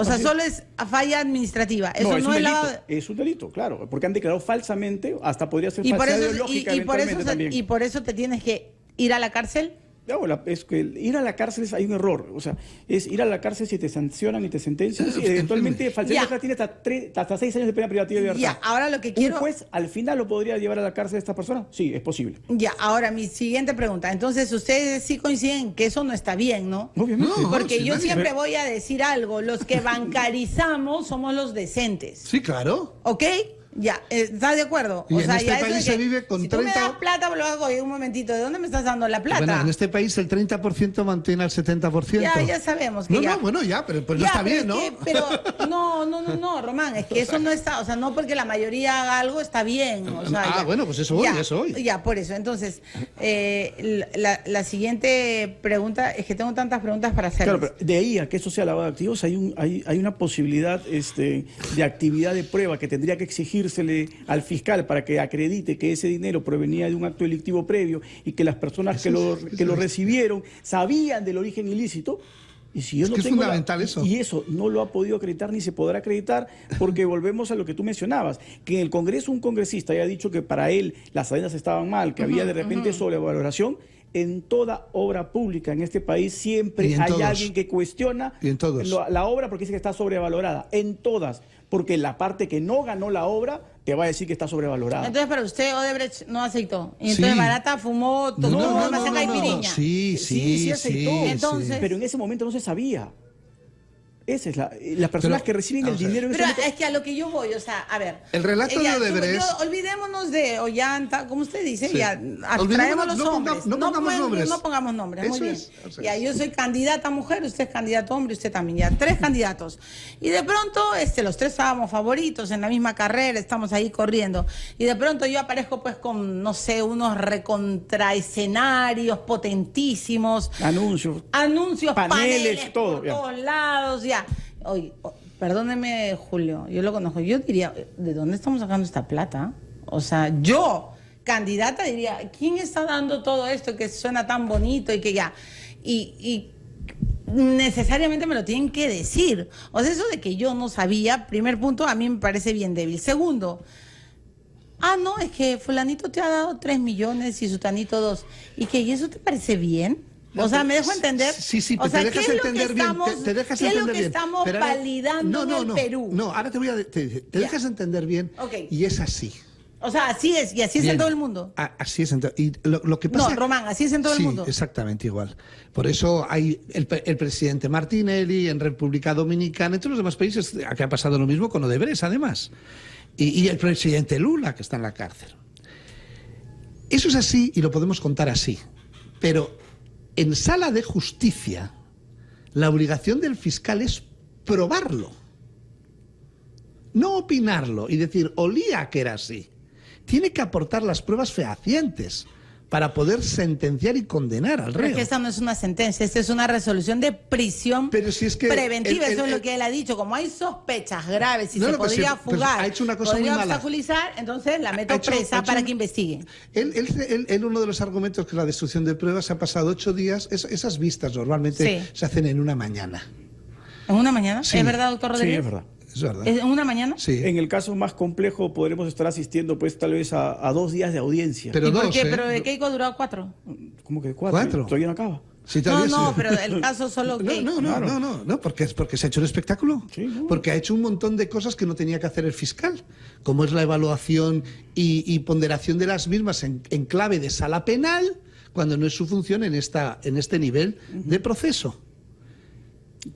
O sea, solo es falla administrativa. Eso no es lavado. Es un delito, claro, porque han declarado falsamente, hasta podría ser falsedad ideológica eventualmente también. Y por eso te tienes que ir a la cárcel. No, es que ir a la cárcel hay un error. O sea, es ir a la cárcel si te sancionan y te sentencian. Y eventualmente falsedad tiene hasta 6 años de pena privativa de libertad. Ya, ahora lo que quiero... ¿Un juez al final lo podría llevar a la cárcel a esta persona? Sí, es posible. Ya, ahora mi siguiente pregunta. Entonces, ustedes sí coinciden que eso no está bien, ¿no? Obviamente. No, porque yo siempre voy a decir algo. Los que bancarizamos somos los decentes. Sí, claro. ¿Ok? Ya, ¿estás de acuerdo? Y en este país se vive con 30... Si tú me das plata, lo hago un momentito. ¿De dónde me estás dando la plata? Bueno, en este país el 30% mantiene al 70%. Ya sabemos que pero pues no está bien, ¿no? Pero no, Román, es que eso no está, o sea, no porque la mayoría haga algo está bien. O sea, bueno, pues eso voy. Ya, por eso. Entonces, la siguiente pregunta, es que tengo tantas preguntas para hacer. Claro, pero de ahí a que eso sea lavado de activos, hay una posibilidad de actividad de prueba que tendría que exigírsele al fiscal para que acredite que ese dinero provenía de un acto delictivo previo y que las personas que lo recibieron sabían del origen ilícito. Y si yo no es tengo fundamental eso. Y eso no lo ha podido acreditar ni se podrá acreditar, porque volvemos a lo que tú mencionabas, que en el Congreso un congresista haya dicho que para él las adendas estaban mal, que había de repente sobrevaloración. En toda obra pública en este país siempre hay alguien que cuestiona la obra porque dice que está sobrevalorada. En todas. Porque la parte que no ganó la obra te va a decir que está sobrevalorada. Entonces, para usted, Odebrecht no aceitó. Y entonces Barata fumó, tomó más en caipiriña. Sí aceptó. Entonces, pero en ese momento no se sabía. Esa es las personas que reciben el dinero en Pero ese momento. es que a lo que yo voy, o sea, a ver. El relato de Odebrecht. Olvidémonos de Ollanta, como usted dice, Sí. ya abstraemos los hombres. No pongamos nombres. No pongamos nombres, Eso muy bien. es, o sea, Ya, yo soy candidata mujer, usted es candidato hombre, usted también, ya, 3 candidatos. Y de pronto, los 3 estábamos favoritos en la misma carrera, estamos ahí corriendo. Y de pronto yo aparezco pues con, no sé, unos recontraescenarios potentísimos. Anuncios, Paneles todo, por ya. todos lados, ya. Oye, perdóneme, Julio, yo lo conozco. Yo diría, ¿de dónde estamos sacando esta plata? O sea, yo, candidata, diría, ¿quién está dando todo esto que suena tan bonito y que ya? Y necesariamente me lo tienen que decir. O sea, eso de que yo no sabía, primer punto, a mí me parece bien débil. Segundo, no, es que fulanito te ha dado 3 millones y sutanito 2. ¿Y eso te parece bien? No, o sea, ¿me dejo entender? Sí, o sea, te dejas entender bien. Te dejas ¿qué es lo entender que bien. estamos Pero ahora- validando en el Perú? No, ahora te voy a... Te Ya. dejas entender bien Ok. y es así. O sea, así es, y así es Bien. en todo el mundo. Así es en todo. Y lo que pasa... No, Román, así es en todo el Sí, mundo. exactamente igual. Por eso hay el presidente Martinelli en República Dominicana, en todos los demás países, que ha pasado lo mismo con Odebrecht, además. Y el presidente Lula, que está en la cárcel. Eso es así y lo podemos contar así. Pero en sala de justicia, la obligación del fiscal es probarlo. No opinarlo y decir, olía que era así. Tiene que aportar las pruebas fehacientes para poder sentenciar y condenar al Pero es reo. que esta no es una sentencia, esta es una resolución de prisión Pero si es que preventiva, eso es lo que él ha dicho. Como hay sospechas graves y se podría fugar, ha hecho una cosa podría muy mala. obstaculizar, entonces la meto Ha hecho- presa ha hecho para un- que investigue. Él, uno de los argumentos que es la destrucción de pruebas, se ha pasado 8 días. Esas vistas normalmente Sí. se hacen en una mañana. ¿En una mañana? Sí. ¿Es verdad, doctor Sí, Rodríguez? es verdad. Es verdad. ¿En una mañana? Sí. En el caso más complejo podremos estar asistiendo pues tal vez a 2 días de audiencia. Pero ¿Y por dos, qué? ¿eh? ¿Pero de Keiko ha durado 4? ¿Cómo que 4? 4. Todavía no acaba. Sí, No, todavía no, sí. pero el caso solo Keiko. No, porque se ha hecho el espectáculo. Sí, no. Porque ha hecho un montón de cosas que no tenía que hacer el fiscal, como es la evaluación y ponderación de las mismas en clave de sala penal, cuando no es su función en este nivel de proceso.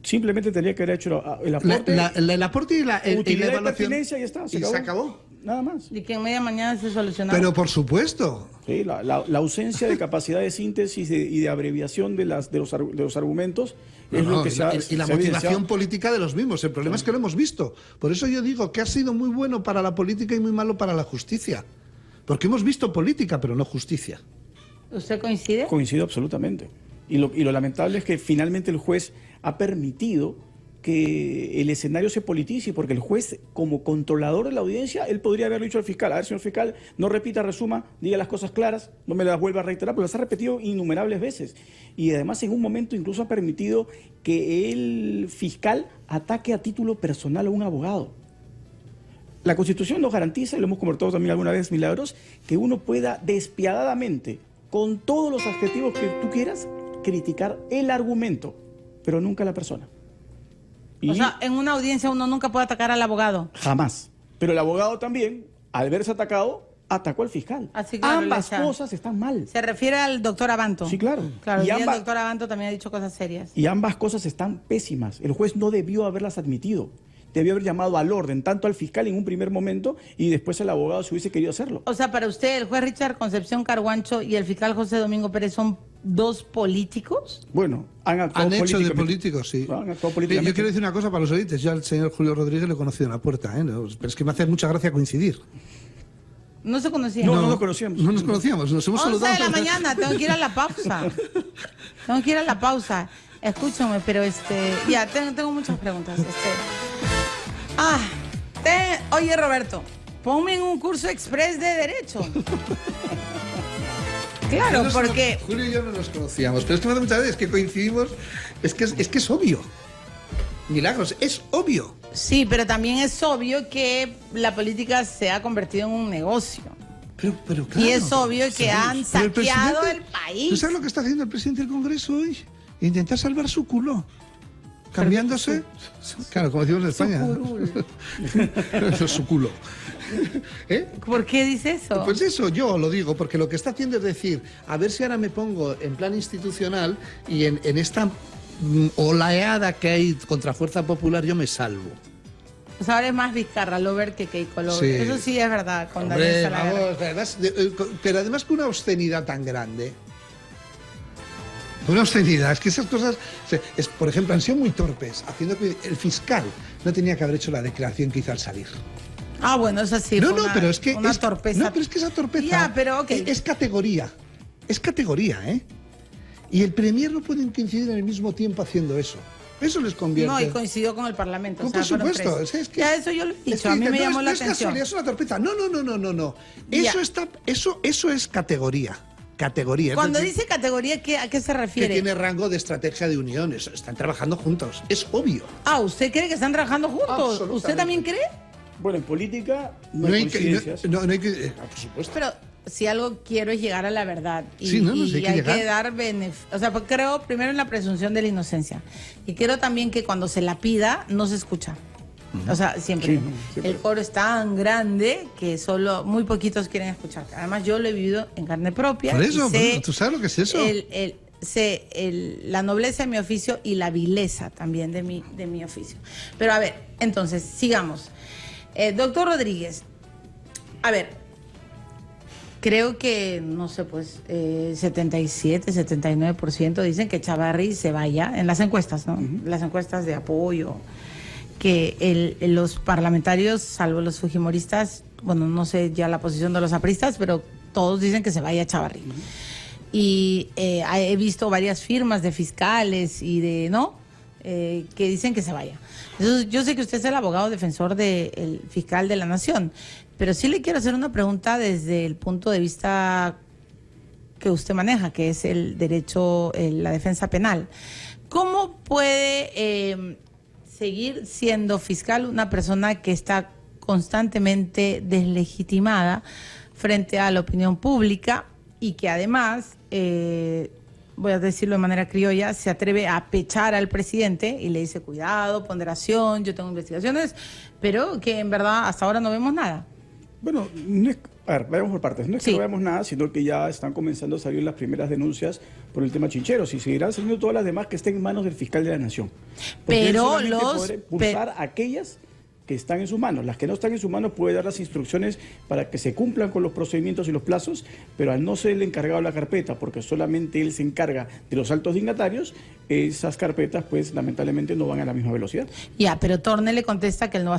Simplemente tenía que haber hecho el aporte, El aporte y la utilidad y evaluación. pertinencia y ya está. Y se acabó. Nada más. Y que en media mañana se solucionaba. Pero por supuesto. Sí, la ausencia de capacidad de síntesis y de abreviación de los argumentos es lo que se ha y la se ha motivación evidenciado. política de los mismos. El problema es que lo hemos visto. Por eso yo digo que ha sido muy bueno para la política y muy malo para la justicia. Porque hemos visto política, pero no justicia. ¿Usted coincide? Coincido absolutamente. Y lo lamentable es que finalmente el juez ha permitido que el escenario se politice, porque el juez, como controlador de la audiencia, él podría haberle dicho al fiscal, a ver, señor fiscal, no repita, resuma, diga las cosas claras, no me las vuelva a reiterar, pero las ha repetido innumerables veces. Y además en un momento incluso ha permitido que el fiscal ataque a título personal a un abogado. La Constitución nos garantiza, y lo hemos conversado también alguna vez, Milagros, que uno pueda despiadadamente, con todos los adjetivos que tú quieras, criticar el argumento, pero nunca a la persona. Y O sea, en una audiencia uno nunca puede atacar al abogado. jamás. Pero el abogado también, al verse atacado, atacó al fiscal. Así, claro, Ambas le echa- cosas están mal. Se refiere al doctor Abanto. Sí, claro. Claro, Y y el ambas- doctor Abanto también ha dicho cosas serias. Y ambas cosas están pésimas. El juez no debió haberlas admitido. Debió haber llamado al orden, tanto al fiscal en un primer momento y después al abogado si hubiese querido hacerlo. O sea, para usted, el juez Richard Concepción Carguancho y el fiscal José Domingo Pérez son 2 políticos. Bueno, han actuado Han hecho de políticamente. políticos, sí. Han actuado Yo políticamente. quiero decir una cosa para los oyentes. Yo al señor Julio Rodríguez le he conocido en la puerta, ¿eh? No, pero es que me hace mucha gracia coincidir. No se conocían. No nos conocíamos. No nos conocíamos, nos hemos 11 saludado. de la mañana, tengo que ir a la pausa. Tengo que ir a la pausa. Escúchame, pero ya, tengo muchas preguntas. Oye, Roberto, ponme en un curso express de Derecho. Claro, porque... Julio y yo no nos conocíamos, pero es que me hace muchas veces que coincidimos. Es que es obvio. Milagros, es obvio. Sí, pero también es obvio que la política se ha convertido en un negocio. Pero claro. Y es obvio que han Pero el saqueado presidente- el país. ¿Tú sabes lo que está haciendo el presidente del Congreso hoy? Intentar salvar su culo. Cambiándose. Claro, como decimos en España. Su culo. ¿Eh? ¿Por qué dice eso? Pues eso yo lo digo, porque lo que está haciendo es decir, a ver si ahora me pongo en plan institucional y en esta oleada que hay contra Fuerza Popular, yo me salvo. Pues ahora es más Vizcarra Lover que Keiko Lover. Sí. Eso sí es verdad. Con Hombre, Daniel Salaverry. vamos, además, pero además con una obscenidad tan grande. Una obscenidad, es que esas cosas, por ejemplo, han sido muy torpes, haciendo que el fiscal no tenía que haber hecho la declaración que hizo al salir. Ah, bueno, eso sí. No, fue no, pero es que una torpeza. No, pero es que esa torpeza Ya, pero, okay. es categoría. Es categoría, ¿eh? Y el Premier no puede coincidir en el mismo tiempo haciendo eso. Eso les convierte. No, y coincidió con el Parlamento. No, o sea, por supuesto. Es que, ya, eso yo lo he dicho. A mí me llamó la atención. Es casualidad, es una torpeza. No. Eso es categoría. Categoría. Cuando decir, dice categoría, ¿a qué se refiere? Que tiene rango de estrategia de unión. Están trabajando juntos. Es obvio. Ah, ¿usted cree que están trabajando juntos? ¿Usted también cree? Bueno, en política no hay coincidencias. No hay que... por supuesto. Pero si algo quiero es llegar a la verdad. Y, sí, no, y hay que dar beneficio. O sea, pues creo primero en la presunción de la inocencia. Y creo también que cuando se la pida, no se escucha. O sea, siempre. El coro es tan grande que solo muy poquitos quieren escuchar. Además, yo lo he vivido en carne propia. Por eso, sé ¿tú sabes lo que es eso? Sé la nobleza de mi oficio y la vileza también de mi oficio. Pero a ver, entonces, sigamos. Doctor Rodríguez, a ver, creo que, no sé, pues 77, 79% dicen que Chávarri se vaya en las encuestas, ¿no? Las encuestas de apoyo. Que los parlamentarios, salvo los fujimoristas, bueno, no sé ya la posición de los apristas, pero todos dicen que se vaya Chávarri. Y he visto varias firmas de fiscales y de, ¿no? Que dicen que se vaya. Entonces, yo sé que usted es el abogado defensor del fiscal de la Nación, pero sí le quiero hacer una pregunta desde el punto de vista que usted maneja, que es el derecho, la defensa penal. ¿Cómo puede seguir siendo fiscal una persona que está constantemente deslegitimada frente a la opinión pública y que además, voy a decirlo de manera criolla, se atreve a pechar al presidente y le dice cuidado, ponderación, yo tengo investigaciones, pero que en verdad hasta ahora no vemos nada? Bueno, a ver, vayamos por partes. No es que no veamos nada, sino que ya están comenzando a salir las primeras denuncias por el tema Chincheros y seguirán saliendo todas las demás que estén en manos del fiscal de la Nación. Porque pero él podrá pulsar aquellas que están en sus manos. Las que no están en sus manos puede dar las instrucciones para que se cumplan con los procedimientos y los plazos, pero al no ser el encargado de la carpeta, porque solamente él se encarga de los altos dignatarios, esas carpetas pues lamentablemente no van a la misma velocidad. Ya, pero Torne le contesta que él no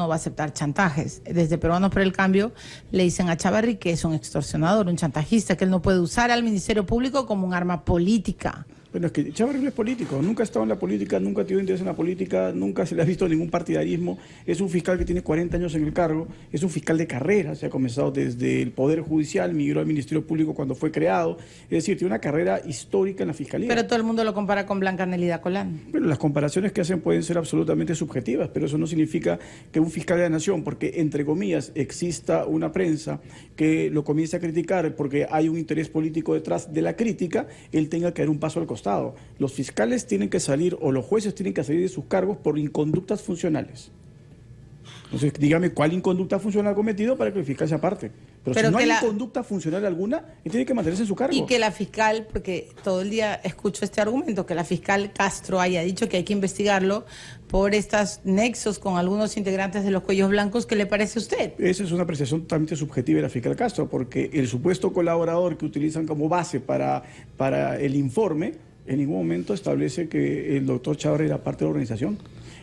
va a aceptar chantajes. Desde Peruanos por el Cambio le dicen a Chávarri que es un extorsionador, un chantajista, que él no puede usar al Ministerio Público como un arma política. Bueno, es que Chávarri no es político, nunca ha estado en la política, nunca ha tenido interés en la política, nunca se le ha visto ningún partidarismo. Es un fiscal que tiene 40 años en el cargo, es un fiscal de carrera, se ha comenzado desde el Poder Judicial, migró al Ministerio Público cuando fue creado, es decir, tiene una carrera histórica en la Fiscalía. Pero todo el mundo lo compara con Blanca Nelida Colán. Bueno, las comparaciones que hacen pueden ser absolutamente subjetivas, pero eso no significa que un fiscal de la Nación, porque entre comillas exista una prensa que lo comience a criticar porque hay un interés político detrás de la crítica, él tenga que dar un paso al costado. Los fiscales tienen que salir, o los jueces tienen que salir de sus cargos por inconductas funcionales. Entonces, dígame cuál inconducta funcional ha cometido para que el fiscal se aparte. Pero si no hay inconducta funcional alguna, él tiene que mantenerse en su cargo. Y que la fiscal, porque todo el día escucho este argumento, que la fiscal Castro haya dicho que hay que investigarlo por estos nexos con algunos integrantes de los Cuellos Blancos, ¿qué le parece a usted? Esa es una apreciación totalmente subjetiva de la fiscal Castro, porque el supuesto colaborador que utilizan como base para el informe, en ningún momento establece que el doctor Chávarri era parte de la organización.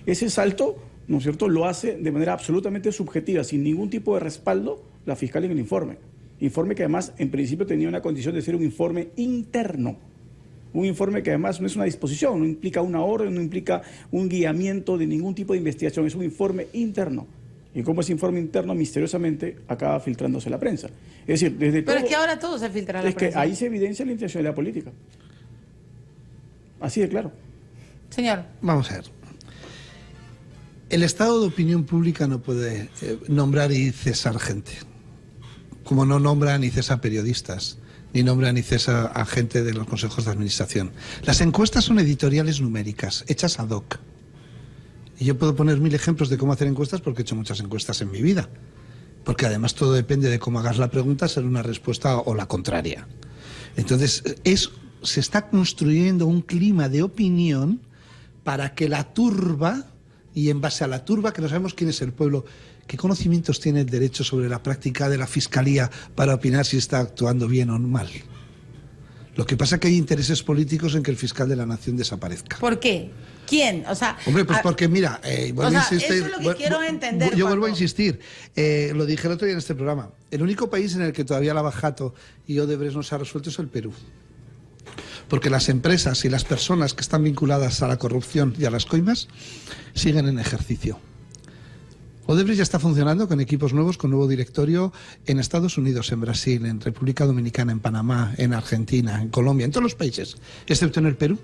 Ese salto, ¿no es cierto?, lo hace de manera absolutamente subjetiva, sin ningún tipo de respaldo, la fiscal en el informe. Informe que además, en principio, tenía una condición de ser un informe interno. Un informe que además no es una disposición, no implica una orden, no implica un guiamiento de ningún tipo de investigación, es un informe interno. Y como ese informe interno misteriosamente acaba filtrándose a la prensa. Es decir, desde Pero es que ahora todo se filtra a la prensa. Es que ahí se evidencia la intencionalidad política. Así de claro. Señor. Vamos a ver. El estado de opinión pública no puede nombrar y cesar gente. Como no nombra ni cesa periodistas, ni nombra ni cesa a gente de los consejos de administración. Las encuestas son editoriales numéricas, hechas ad hoc. Y yo puedo poner 1000 ejemplos de cómo hacer encuestas porque he hecho muchas encuestas en mi vida. Porque además todo depende de cómo hagas la pregunta, ser una respuesta o la contraria. Entonces, es se está construyendo un clima de opinión para que la turba, y en base a la turba, que no sabemos quién es el pueblo, ¿qué conocimientos tiene el derecho sobre la práctica de la Fiscalía para opinar si está actuando bien o mal? Lo que pasa es que hay intereses políticos en que el fiscal de la nación desaparezca. ¿Por qué? ¿Quién? O sea, hombre, pues porque mira, vuelvo a insistir, eso es lo que quiero entender. Yo vuelvo a insistir, lo dije el otro día en este programa, el único país en el que todavía Lavajato y Odebrecht no se ha resuelto es el Perú. Porque las empresas y las personas que están vinculadas a la corrupción y a las coimas siguen en ejercicio. Odebrecht ya está funcionando con equipos nuevos, con nuevo directorio en Estados Unidos, en Brasil, en República Dominicana, en Panamá, en Argentina, en Colombia, en todos los países, excepto en el Perú.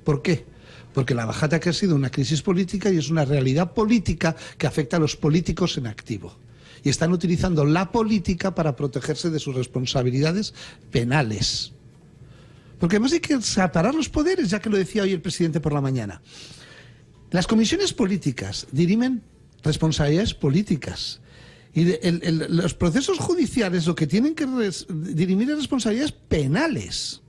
¿Por qué? Porque Lavajato ha sido una crisis política y es una realidad política que afecta a los políticos en activo. Y están utilizando la política para protegerse de sus responsabilidades penales. Porque además hay que separar los poderes, ya que lo decía hoy el presidente por la mañana. Las comisiones políticas dirimen responsabilidades políticas. Y los procesos judiciales lo que tienen que dirimir es responsabilidades penales.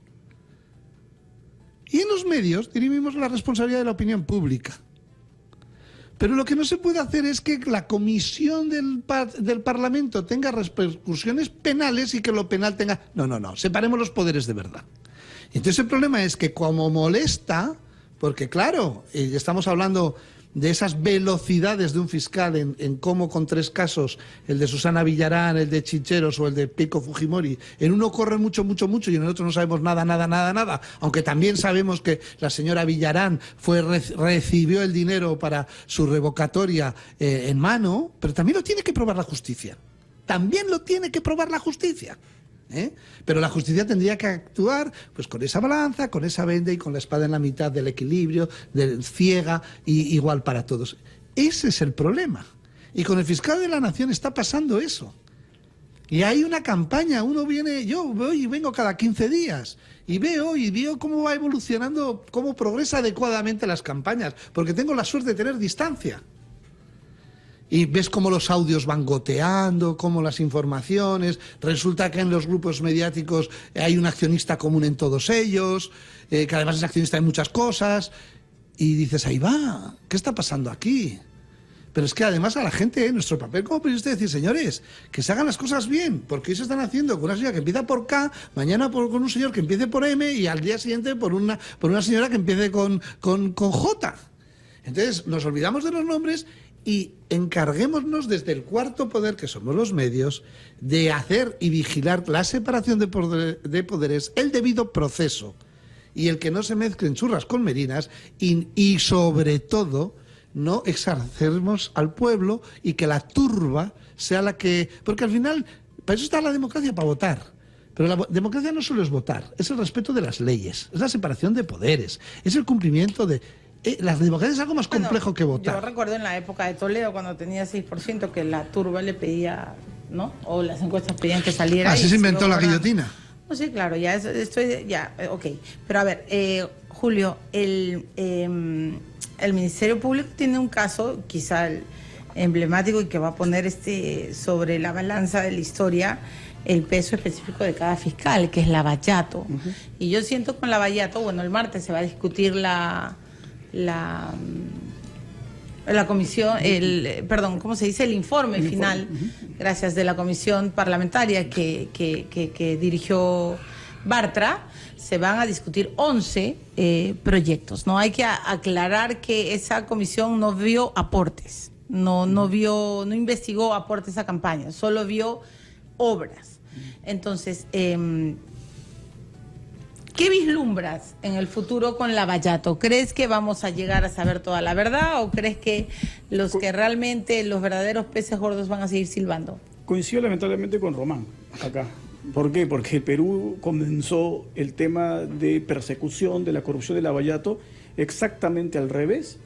Y en los medios dirimimos la responsabilidad de la opinión pública. Pero lo que no se puede hacer es que la comisión del Parlamento tenga repercusiones penales y que lo penal tenga... No, separemos los poderes de verdad. Y entonces el problema es que como molesta, porque claro, estamos hablando de esas velocidades de un fiscal en cómo con 3 casos, el de Susana Villarán, el de Chincheros o el de Keiko Fujimori, en uno corre mucho y en el otro no sabemos nada, aunque también sabemos que la señora Villarán recibió el dinero para su revocatoria en mano, pero también lo tiene que probar la justicia. Pero la justicia tendría que actuar pues con esa balanza, con esa venda y con la espada en la mitad del equilibrio, ciega y igual para todos. Ese es el problema. Y con el fiscal de la nación está pasando eso. Y hay una campaña, yo voy y vengo cada 15 días y veo cómo va evolucionando, cómo progresa adecuadamente las campañas, porque tengo la suerte de tener distancia. Y ves cómo los audios van goteando, cómo las informaciones... Resulta que en los grupos mediáticos hay un accionista común en todos ellos, que además es accionista de muchas cosas. Y dices, ahí va, ¿qué está pasando aquí? Pero es que además a la gente, nuestro papel como periodista es decir, señores, que se hagan las cosas bien, porque hoy se están haciendo con una señora que empieza por K, mañana con un señor que empiece por M y al día siguiente por una señora que empiece con J. Entonces nos olvidamos de los nombres y encarguémonos desde el cuarto poder, que somos los medios, de hacer y vigilar la separación de poderes, el debido proceso y el que no se mezclen churras con merinas y sobre todo no exarcemos al pueblo y que la turba sea la que... Porque al final, para eso está la democracia, para votar. Pero la democracia no solo es votar, es el respeto de las leyes, es la separación de poderes, es el cumplimiento de... La democracia es algo más complejo que votar. Yo recuerdo en la época de Toledo, cuando tenía 6%, que la turba le pedía, ¿no? O las encuestas pedían que saliera. Así se inventó la guillotina. No, sí, claro, ok. Pero a ver, Julio, el Ministerio Público tiene un caso, quizá el emblemático, y que va a poner sobre la balanza de la historia el peso específico de cada fiscal, que es Lavallato. Y yo siento con Lavallato, bueno, el martes se va a discutir la comisión, ¿cómo se dice? El informe final, gracias, de la comisión parlamentaria que dirigió Bartra. Se van a discutir 11 proyectos, ¿no? Hay que aclarar que esa comisión no vio aportes, no investigó aportes a campañas, solo vio obras. Entonces, ¿qué vislumbras en el futuro con Lavallato? ¿Crees que vamos a llegar a saber toda la verdad o crees que los verdaderos peces gordos van a seguir silbando? Coincido lamentablemente con Román acá. ¿Por qué? Porque el Perú comenzó el tema de persecución de la corrupción de Lavallato exactamente al revés,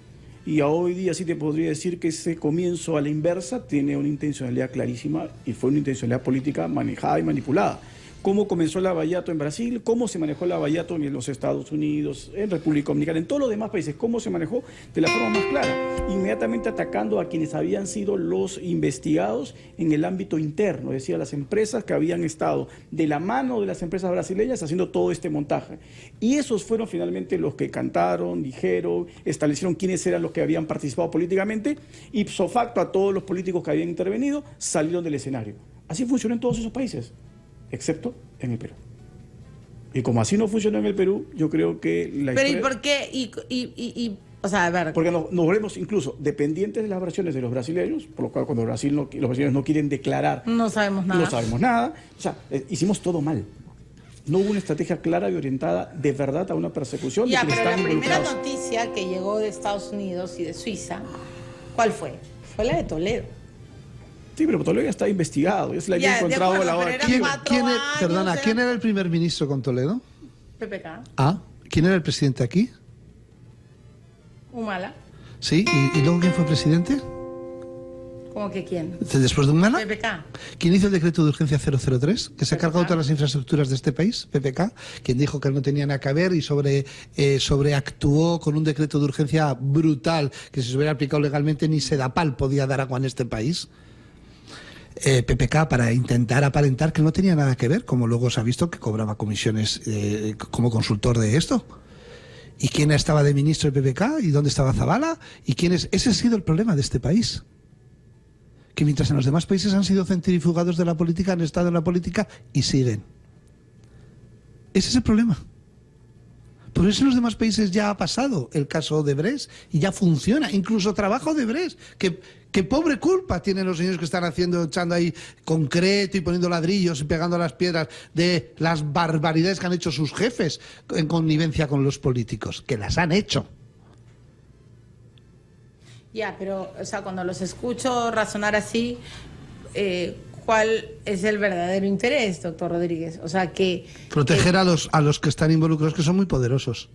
y hoy día sí te podría decir que ese comienzo a la inversa tiene una intencionalidad clarísima y fue una intencionalidad política manejada y manipulada. cómo comenzó el lavallato en Brasil, cómo se manejó el lavallato en los Estados Unidos, en República Dominicana, en todos los demás países, cómo se manejó de la forma más clara, inmediatamente atacando a quienes habían sido los investigados en el ámbito interno, es decir, a las empresas que habían estado de la mano de las empresas brasileñas haciendo todo este montaje. Y esos fueron finalmente los que cantaron, dijeron, establecieron quiénes eran los que habían participado políticamente, ipso facto a todos los políticos que habían intervenido salieron del escenario. Así funcionó en todos esos países, excepto en el Perú. Y como así no funcionó en el Perú, yo creo que la Pero historia... ¿y por qué? O sea, a ver... Porque nos volvemos incluso dependientes de las versiones de los brasileños, por lo cual cuando los brasileños no quieren declarar... No sabemos nada. No sabemos nada. O sea, hicimos todo mal. No hubo una estrategia clara y orientada de verdad a una persecución. Ya, de pero la primera involucrados. noticia que llegó de Estados Unidos y de Suiza, ¿cuál fue? Fue la de Toledo. Sí, pero Toledo ya está investigado. Ya se le había Ya, de encontrado acuerdo, la hora. pero ¿Quién, eran 4 años, perdona, eran- ¿quién era el primer ministro con Toledo? PPK, Ah, ¿quién era el presidente aquí? Humala. Sí, ¿y luego quién fue presidente? ¿Cómo que quién? ¿Después de Humala? PPK. ¿Quién hizo el decreto de urgencia 003? ¿Que se ha cargado PPK. todas las infraestructuras de este país? PPK, quien dijo que no tenía nada que ver y sobreactuó con un decreto de urgencia brutal, que si se hubiera aplicado legalmente ni Sedapal podía dar agua en este país. PPK, para intentar aparentar que no tenía nada que ver, como luego se ha visto que cobraba comisiones como consultor de esto. ¿Y quién estaba de ministro de PPK? ¿Y dónde estaba Zabala? ¿Y quién es? Ese ha sido el problema de este país. Que mientras en los demás países han sido centrifugados de la política, han estado en la política y siguen. Ese es el problema. Por eso en los demás países ya ha pasado el caso de Odebrecht y ya funciona. Incluso trabajo de Odebrecht. Que pobre culpa tienen los señores que están echando ahí concreto y poniendo ladrillos y pegando las piedras de las barbaridades que han hecho sus jefes en connivencia con los políticos. Que las han hecho. Ya, pero, o sea, cuando los escucho razonar así, ¿cuál es el verdadero interés, doctor Rodríguez? O sea, Proteger a los que están involucrados, que son muy poderosos.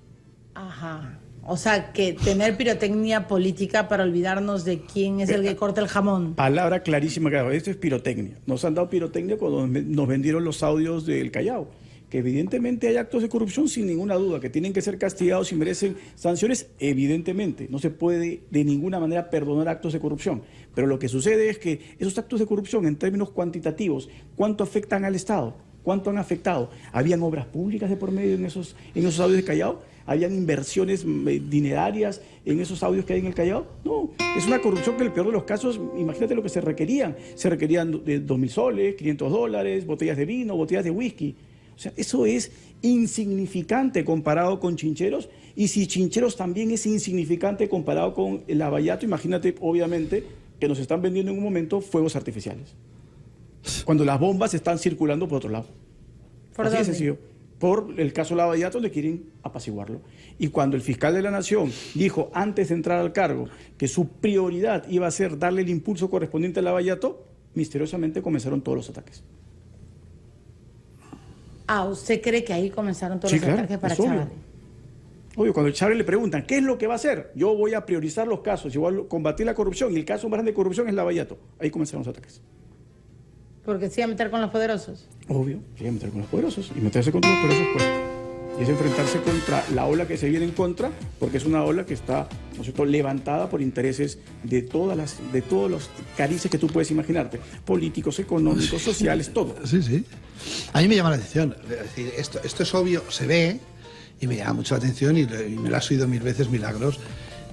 Ajá. O sea, que tener pirotecnia política para olvidarnos de quién es el que corta el jamón. Palabra clarísima, claro, esto es pirotecnia. Nos han dado pirotecnia cuando nos vendieron los audios del Callao. Que evidentemente hay actos de corrupción sin ninguna duda, que tienen que ser castigados y merecen sanciones, evidentemente. No se puede de ninguna manera perdonar actos de corrupción. Pero lo que sucede es que esos actos de corrupción, en términos cuantitativos, ¿cuánto afectan al Estado? ¿Cuánto han afectado? ¿Habían obras públicas de por medio en esos audios de Callao? ¿Habían inversiones dinerarias en esos audios que hay en el Callao? No, es una corrupción que en el peor de los casos, imagínate lo que se requerían. Se requerían 2.000 soles, $500, botellas de vino, botellas de whisky. O sea, eso es insignificante comparado con Chincheros. Y si Chincheros también es insignificante comparado con el Lavallato, imagínate, obviamente, que nos están vendiendo en un momento fuegos artificiales. Cuando las bombas están circulando por otro lado. ¿Por Así de dónde? sencillo. Por el caso Lavallato, donde quieren apaciguarlo. Y cuando el fiscal de la Nación dijo, antes de entrar al cargo, que su prioridad iba a ser darle el impulso correspondiente al Lavallato, misteriosamente comenzaron todos los ataques. Ah, ¿usted cree que ahí comenzaron todos Sí, los claro, ataques para es obvio. Chávez? Obvio, cuando el Chávez le preguntan, ¿qué es lo que va a hacer? Yo voy a priorizar los casos, yo voy a combatir la corrupción, y el caso más grande de corrupción es Lavallato. Ahí comenzaron los ataques. Porque se iba a meter con los poderosos. Obvio, se iba a meter con los poderosos, y meterse contra los poderosos, pues, y es enfrentarse contra la ola que se viene en contra, porque es una ola que está, ¿no es cierto?, levantada por intereses de todos los carices que tú puedes imaginarte, políticos, económicos, sociales, todo. Sí, sí. A mí me llama la atención. Es decir, esto es obvio, se ve, y me llama mucho la atención, y me lo has oído 1000 veces, Milagros.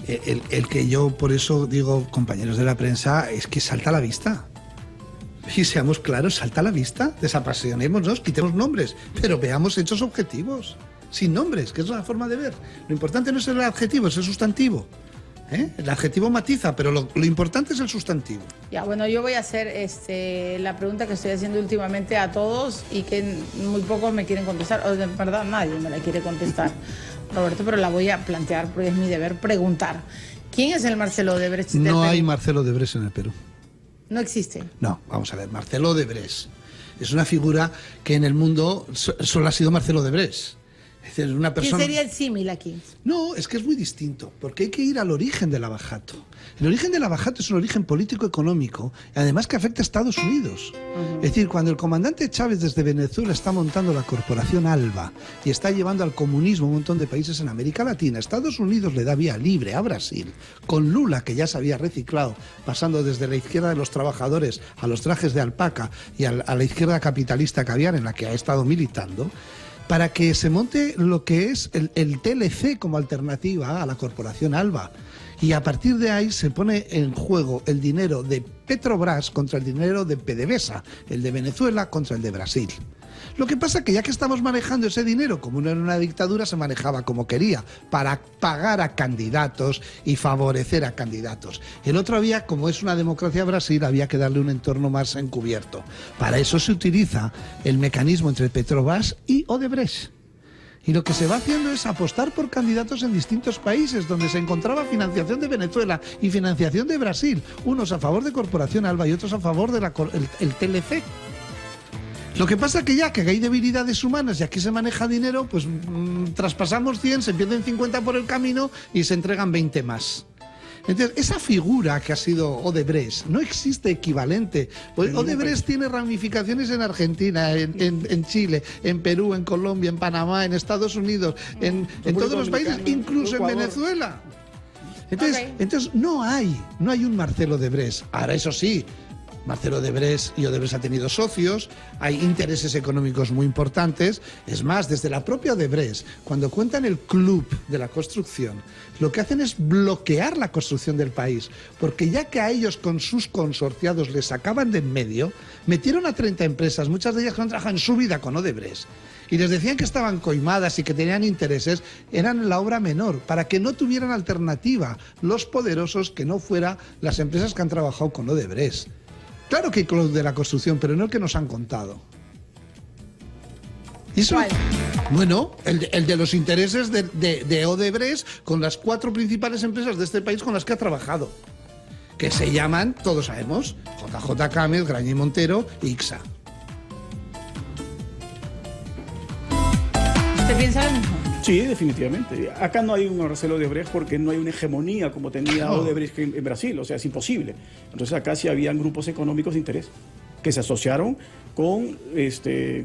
El que yo, por eso digo, compañeros de la prensa, es que salta a la vista. Y seamos claros, salta a la vista, desapasionémonos, quitemos nombres, pero veamos hechos objetivos, sin nombres, que es la forma de ver. Lo importante no es el adjetivo, es el sustantivo. El adjetivo matiza, pero lo importante es el sustantivo. Ya, bueno, yo voy a hacer la pregunta que estoy haciendo últimamente a todos y que muy pocos me quieren contestar, o de verdad nadie me la quiere contestar, Roberto, pero la voy a plantear porque es mi deber preguntar. ¿Quién es el Marcelo Odebrecht del No Perú? hay Marcelo Odebrecht en el Perú. No existe. No, vamos a ver, Marcelo Odebrecht es una figura que en el mundo solo ha sido Marcelo Odebrecht. Es decir, una persona... ¿Qué sería el símil aquí? No, es que es muy distinto, porque hay que ir al origen del lavajato. El origen del lavajato es un origen político-económico, además que afecta a Estados Unidos. Es decir, cuando el comandante Chávez desde Venezuela está montando la corporación ALBA y está llevando al comunismo a un montón de países en América Latina, Estados Unidos le da vía libre a Brasil, con Lula, que ya se había reciclado, pasando desde la izquierda de los trabajadores a los trajes de alpaca y a la izquierda capitalista caviar en la que ha estado militando, para que se monte lo que es el TLC como alternativa a la corporación ALBA. Y a partir de ahí se pone en juego el dinero de Petrobras contra el dinero de PDVSA, el de Venezuela contra el de Brasil. Lo que pasa es que ya que estamos manejando ese dinero, como no era una dictadura, se manejaba como quería, para pagar a candidatos y favorecer a candidatos. El otro había, como es una democracia Brasil, había que darle un entorno más encubierto. Para eso se utiliza el mecanismo entre Petrobras y Odebrecht. Y lo que se va haciendo es apostar por candidatos en distintos países donde se encontraba financiación de Venezuela y financiación de Brasil, unos a favor de Corporación ALBA y otros a favor de el TLC. Lo que pasa que ya que hay debilidades humanas y aquí se maneja dinero, pues traspasamos 100, se pierden 50 por el camino y se entregan 20 más. Entonces, esa figura que ha sido Odebrecht no existe equivalente. Pues Odebrecht tiene ramificaciones en Argentina, en Chile, en Perú, en Colombia, en Panamá, en Estados Unidos, en todos los países, incluso en Venezuela. Entonces no hay un Marcelo Odebrecht. Ahora, eso sí, Marcelo Odebrecht y Odebrecht ha tenido socios, hay intereses económicos muy importantes. Es más, desde la propia Odebrecht, cuando cuentan el club de la construcción, lo que hacen es bloquear la construcción del país, porque ya que a ellos con sus consorciados les sacaban de en medio, metieron a 30 empresas, muchas de ellas que no trabajan en su vida con Odebrecht, y les decían que estaban coimadas y que tenían intereses, eran la obra menor, para que no tuvieran alternativa los poderosos que no fuera las empresas que han trabajado con Odebrecht. Claro que hay club de la construcción, pero no el que nos han contado. ¿Y eso? ¿Cuál? Bueno, el de los intereses de Odebrecht con las 4 principales empresas de este país con las que ha trabajado. Que se llaman, todos sabemos, JJ Cámez, Graña y Montero y ICSA. ¿Usted piensa lo mismo? Sí, definitivamente. Acá no hay un Marcelo Odebrecht porque no hay una hegemonía como tenía Odebrecht en Brasil, o sea, es imposible. Entonces acá sí habían grupos económicos de interés que se asociaron con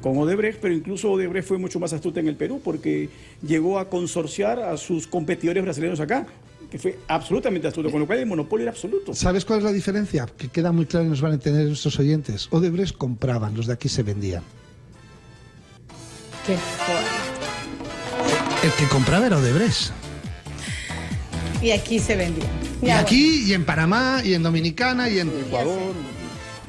Odebrecht, pero incluso Odebrecht fue mucho más astuta en el Perú porque llegó a consorciar a sus competidores brasileños acá, que fue absolutamente astuto, con lo cual el monopolio era absoluto. ¿Sabes cuál es la diferencia? Que queda muy claro y nos van a entender nuestros oyentes. Odebrecht compraban, los de aquí se vendían. Qué fuerte. El que compraba era Odebrecht. Y aquí se vendía. Y aquí, y en Panamá, y en Dominicana, y en Ecuador. Sí.